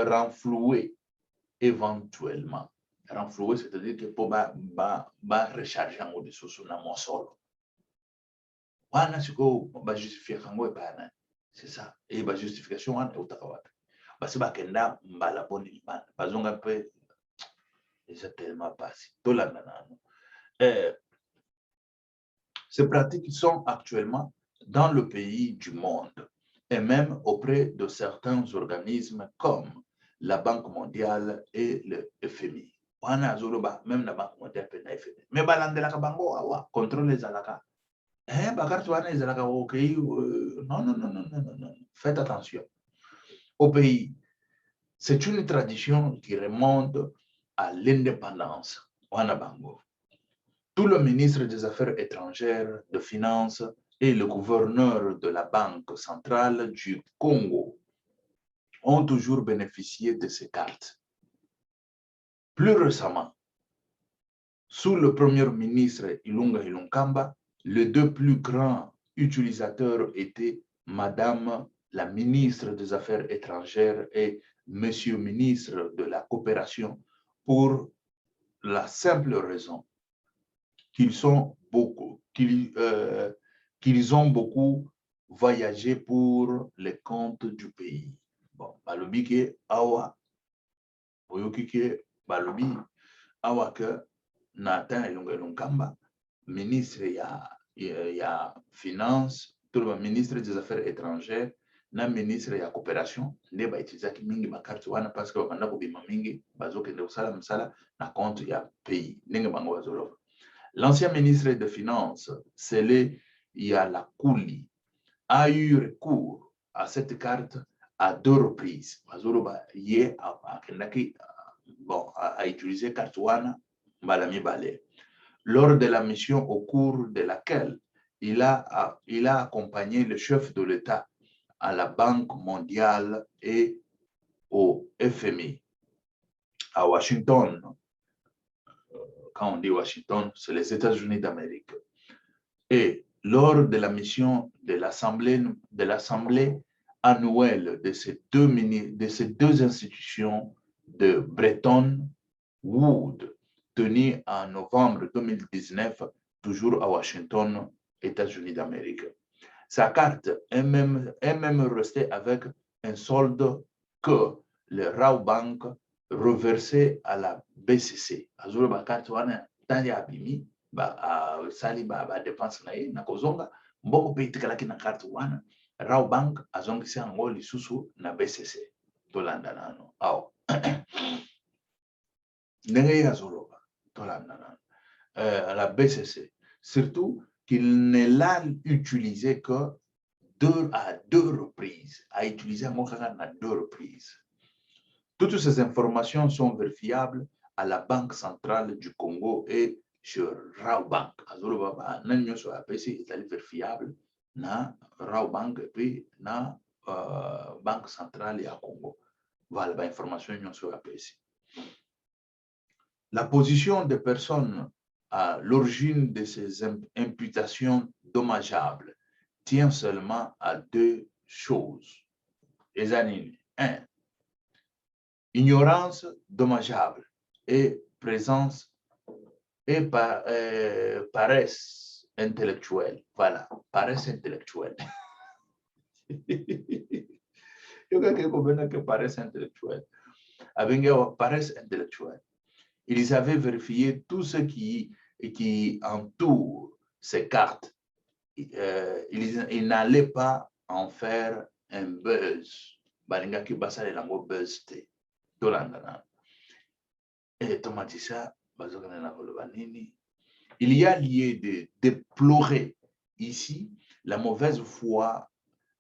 renflouées éventuellement. Renflouer, c'est-à-dire que pour recharger en haut de sous na mon sol. Wana siko ba justifier kango epana. C'est ça. Et ba justification wana utakawata. Basi bakenda mbala boni bana. Bazonga pe c'est tellement passé. Ces pratiques sont actuellement dans le pays du monde et même auprès de certains organismes comme la Banque mondiale et le FMI. Même la Banque mondiale et le FMI. Mais balandelaka bango awa contrôle les alaka. Non. Faites attention. Au pays, c'est une tradition qui remonte à l'indépendance. Tout le ministre des Affaires étrangères, de Finances et le gouverneur de la Banque centrale du Congo ont toujours bénéficié de ces cartes. Plus récemment, sous le premier ministre Ilunga Ilunkamba, les deux plus grands utilisateurs étaient Madame la ministre des Affaires étrangères et Monsieur le ministre de la Coopération, pour la simple raison qu'ils ont beaucoup voyagé pour les comptes du pays. Bon, balobi ke awa, boyoki ke balobi awa ke Nathan Ilunkamba, ministre ya finance, tout le ministre des Affaires étrangères, na ministre ya coopération nde bautilisaki mingi bakarte wana parce que babanda kobima mingi bazokende kosala mosala na compte ya pays ndenge bango bazoloba. L'ancien ministre des Finances, Sele Yalakuli, a eu recours à cette carte à 2 reprises. Bazoloba ye a utilisé carte wana balami balé. Lors de la mission au cours de laquelle il a accompagné le chef de l'État à la Banque mondiale et au FMI à Washington. Quand on dit Washington, c'est les États-Unis d'Amérique. Et lors de la mission de l'Assemblée annuelle de ces deux institutions de Bretton Woods, tenue en novembre 2019, toujours à Washington, États-Unis d'Amérique. Sa carte est même restée avec un solde que le Raw Bank reversé à la BCC. Azuro ba carte wana tani abimi ba sali ba dépense na ye na kozonga mbongo pe tikalaki na carte wana Raw Bank azongisi yango lisusu na BCC tolanda nano awa ndenge ya zoloba tolanda nano la BCC surtout qu'il ne l'a utilisé que à deux reprises, a utilisé mon à 2 reprises. Toutes ces informations sont vérifiables à la Banque centrale du Congo et sur Raw Bank. C'est vérifiable na Raw Bank et puis na Banque centrale du Congo. Voilà l'information sur la PC. La position des personnes à l'origine de ces imputations dommageables tient seulement à 2 choses. Les années 1. Ignorance dommageable et présence et paresse intellectuelle. Voilà, paresse intellectuelle. Il y a quelqu'un qui paresse intellectuelle. Avec paresse intellectuelle. Ils avaient vérifié tout ce qui entoure ces cartes. Ils n'allaient pas en faire un buzz. Balingaki basa lango buzz te. Tolanda. Et Tomatissa, il y a lieu de déplorer ici la mauvaise foi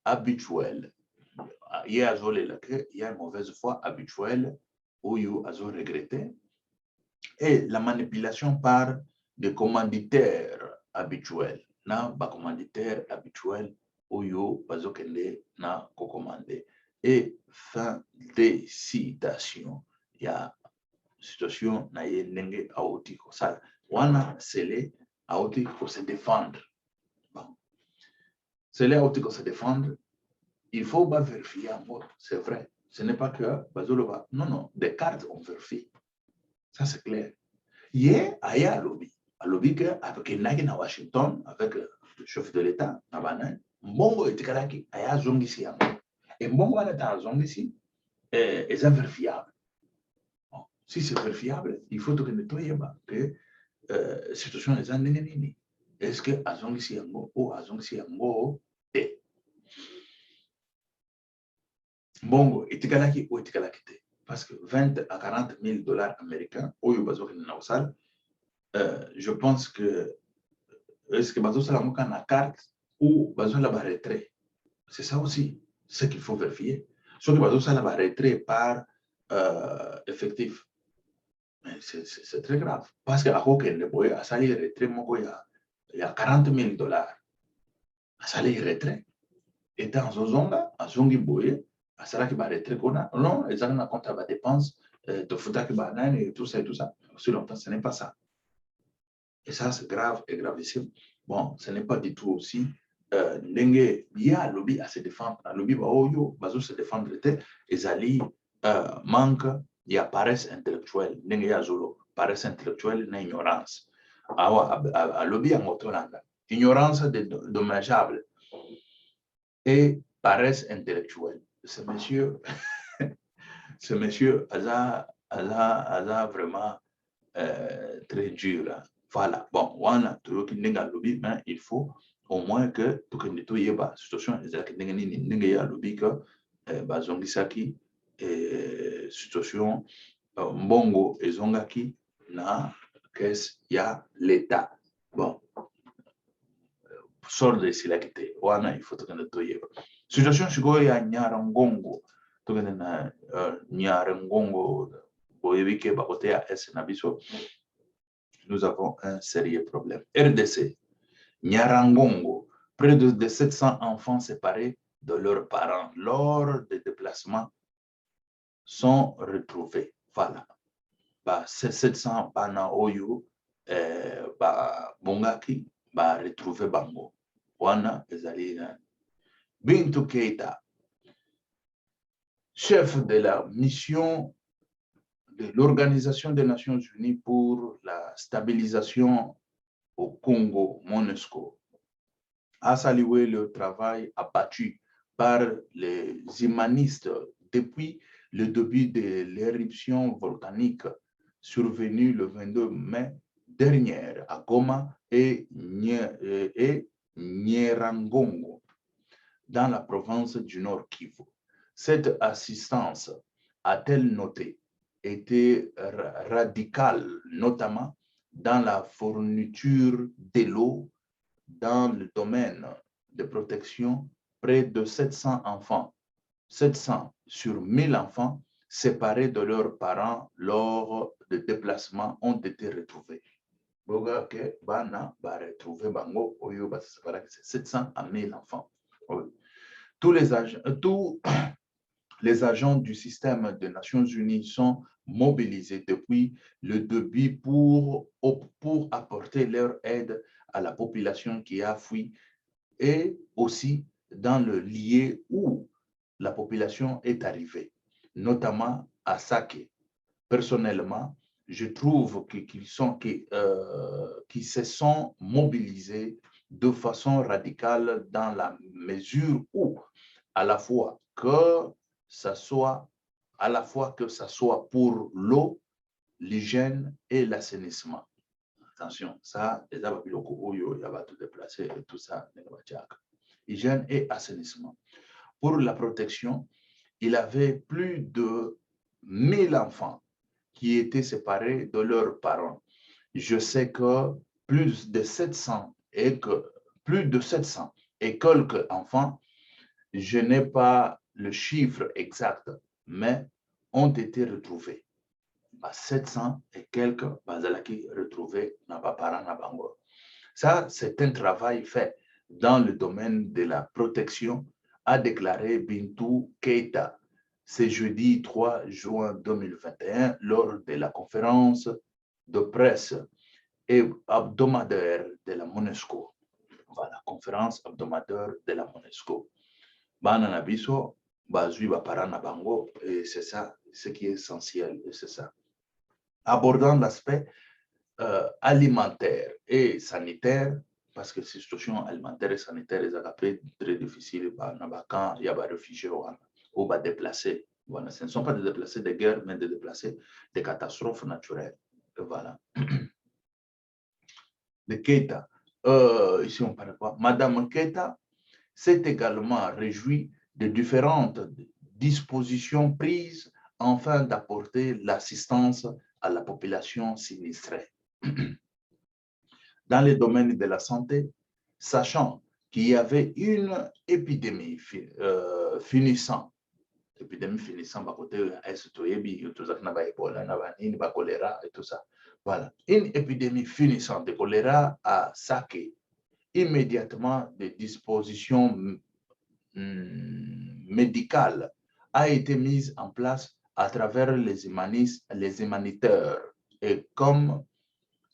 habituelle. Il y a une mauvaise foi habituelle où il y a regretté et la manipulation par des commanditaires habituels. Na ba commanditaire habituel oyo bazokende na kokomande. Et fin des citations. Il y a situation na ye ndenge aoti kosala. Wana sele aoti ko se défendre. Bon. Sele aoti ko se défendre. Il faut pas vérifier en mode. C'est vrai. Ce n'est pas que bazoloba. Non, non. Des cartes on vérifie. Ça c'est clair. Hier, il y a un lobby. Un lobby avec une à Washington, avec le chef de l'État, Mbongo et Tikalaki, il y a un zone ici. Et Mbongo est un zone ici, et c'est vérifiable. Bon, si c'est vérifiable, il faut que nettoyer que la situation est en ligne. Est-ce que à zone ici ou à zone ici est Mbongo et Tikalaki ou Tikalaki. Parce que 20 à 40 000 dollars américains, je pense que est-ce que Bazo Salamou a une carte ou Bazo la retrait? C'est ça aussi, ce qu'il faut vérifier. Soit que Bazo Salamou retrait par effectif. C'est très grave. Parce que à Hoken, le boy a sali retrait, il y a 40 000 dollars. A sali retrait. Et dans Zozonga, à Zongi Boye, à Sala qui va retrait, non, ils ont un compte à la dépense, de fouta qui va et tout ça et tout ça. Aussi longtemps, ce n'est pas ça. Et ça, c'est grave et gravissime. Bon, ce n'est pas du tout aussi. Il y a un lobby à se défendre. Un lobby, va se défendre. Et Zali manque, il y a paresse intellectuelle. Il y a paresse intellectuelle, et ignorance. Un lobby en Motolanda. Ignorance dommageable et paresse intellectuelle. Ce monsieur a vraiment très dur. Voilà. Bon, on a lobby, mais il faut au moins que tout que tout y est bas situation ezalaki ndenge nini ndenge ya lobi que bazongisaki situation mbongo ezongaki na caisse ya l'État. Bon, solde esilaki te wana il faut tokende toyeba situation sikoyo ya Nyarangongo tokende na Nyarangongo boyebi ke bakote ya est na biso nous avons un sérieux problème. RDC, Nyarangongo, près de 700 enfants séparés de leurs parents lors des déplacements sont retrouvés. Voilà. Ces 700 bana oyo bongaki retrouvé bango. Wana ezali na Bintou Keita, chef de la mission de l'Organisation des Nations Unies pour la stabilisation au Congo, MONUSCO, a salué le travail abattu par les humanistes depuis le début de l'éruption volcanique survenue le 22 mai dernier à Goma et Nyarangongo, dans la province du Nord Kivu. Cette assistance, a-t-elle noté, était radicale, notamment dans la fourniture de l'eau dans le domaine de protection. Près de 700 enfants, 700 sur 1000 enfants séparés de leurs parents lors de déplacements ont été retrouvés. Retrouvé bango oyo 700 à 1000 enfants. Tous les agents du système des Nations Unies sont mobilisés depuis le début pour apporter leur aide à la population qui a fui et aussi dans le lieu où la population est arrivée, notamment à Sake. Personnellement, je trouve qu'ils se sont mobilisés de façon radicale dans la mesure où, à la fois que ça soit pour l'eau, l'hygiène et l'assainissement. Attention, ça, les ababiloko oyo, il y a tout déplacé et tout ça, hygiène et assainissement. Pour la protection, il avait plus de 1000 enfants qui étaient séparés de leurs parents. Je sais que plus de 700 et quelques enfants, je n'ai pas le chiffre exact, mais ont été retrouvés. 700 et quelques bazalaki retrouvés dans parents na bango. Ça, c'est un travail fait dans le domaine de la protection, a déclaré Bintou Keita ce jeudi 3 juin 2021 lors de la conférence de presse hebdomadaire de la MONUSCO. Voilà, conférence hebdomadaire de la MONUSCO. Bana na biso, bazui ba parana bango, et c'est ça, ce qui est essentiel, et c'est ça. Abordant l'aspect alimentaire et sanitaire, parce que ces situations alimentaires et sanitaires, c'est très difficile, quand il y a des réfugiés ou des déplacés. Voilà, ce ne sont pas des déplacés de guerre, mais des déplacés de catastrophes naturelles. Voilà. De Keita, ici on parle quoi? Madame Keita s'est également réjouie de différentes dispositions prises afin d'apporter l'assistance à la population sinistrée. Dans le domaine de la santé, sachant qu'il y avait une épidémie finissant, choléra et tout ça. Voilà, une épidémie finissante de choléra à Sake. Immédiatement, des dispositions médicales a été mise en place à travers les humanitaires. Et comme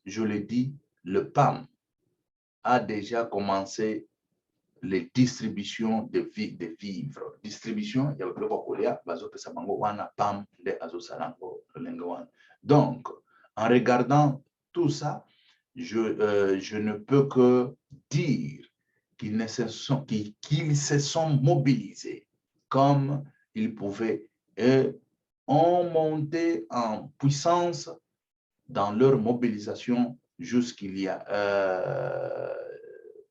je l'ai dit, le PAM a déjà commencé les distributions de vivres. Distribution, il y a le Korea, PAM, donc, en regardant tout ça, je ne peux que dire qu'ils se sont mobilisés comme ils pouvaient et ont monté en puissance dans leur mobilisation jusqu'il y a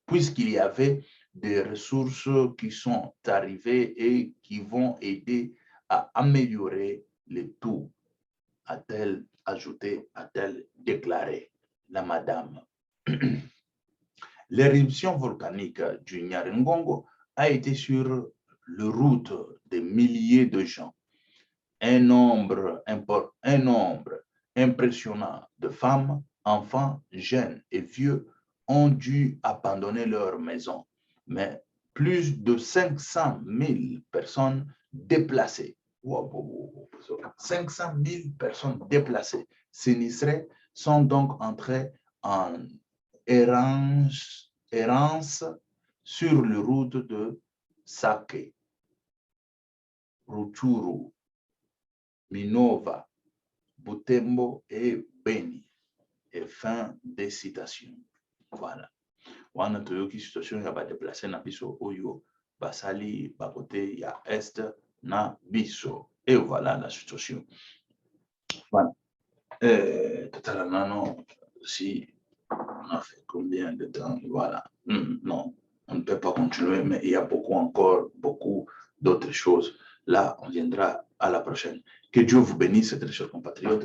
puisqu'il y avait des ressources qui sont arrivées et qui vont aider à améliorer le tout, a-t-elle ajouté, a-t-elle déclaré, la madame. L'éruption volcanique du Nyiragongo a été sur la route de milliers de gens. Un nombre impressionnant de femmes, enfants, jeunes et vieux ont dû abandonner leur maison, mais plus de 500 000 personnes déplacées. 500 000 personnes déplacées, sinistrées, sont donc entrées en errance sur la route de Sake, Rutshuru, Minova, Butembo et Beni. Et fin des citations. Voilà. Wana toyoki situation ya ba déplacé na biso oyo basali ba côté ya est na biso. Et voilà la situation. Voilà. Tataranano, si on a fait combien de temps? Voilà. Non, on ne peut pas continuer, mais il y a beaucoup d'autres choses. Là, on viendra à la prochaine. Que Dieu vous bénisse, très chers compatriotes.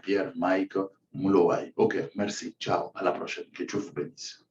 Pierre, Mike, Moulowai. Ok, merci. Ciao. À la prochaine. Que Dieu vous bénisse.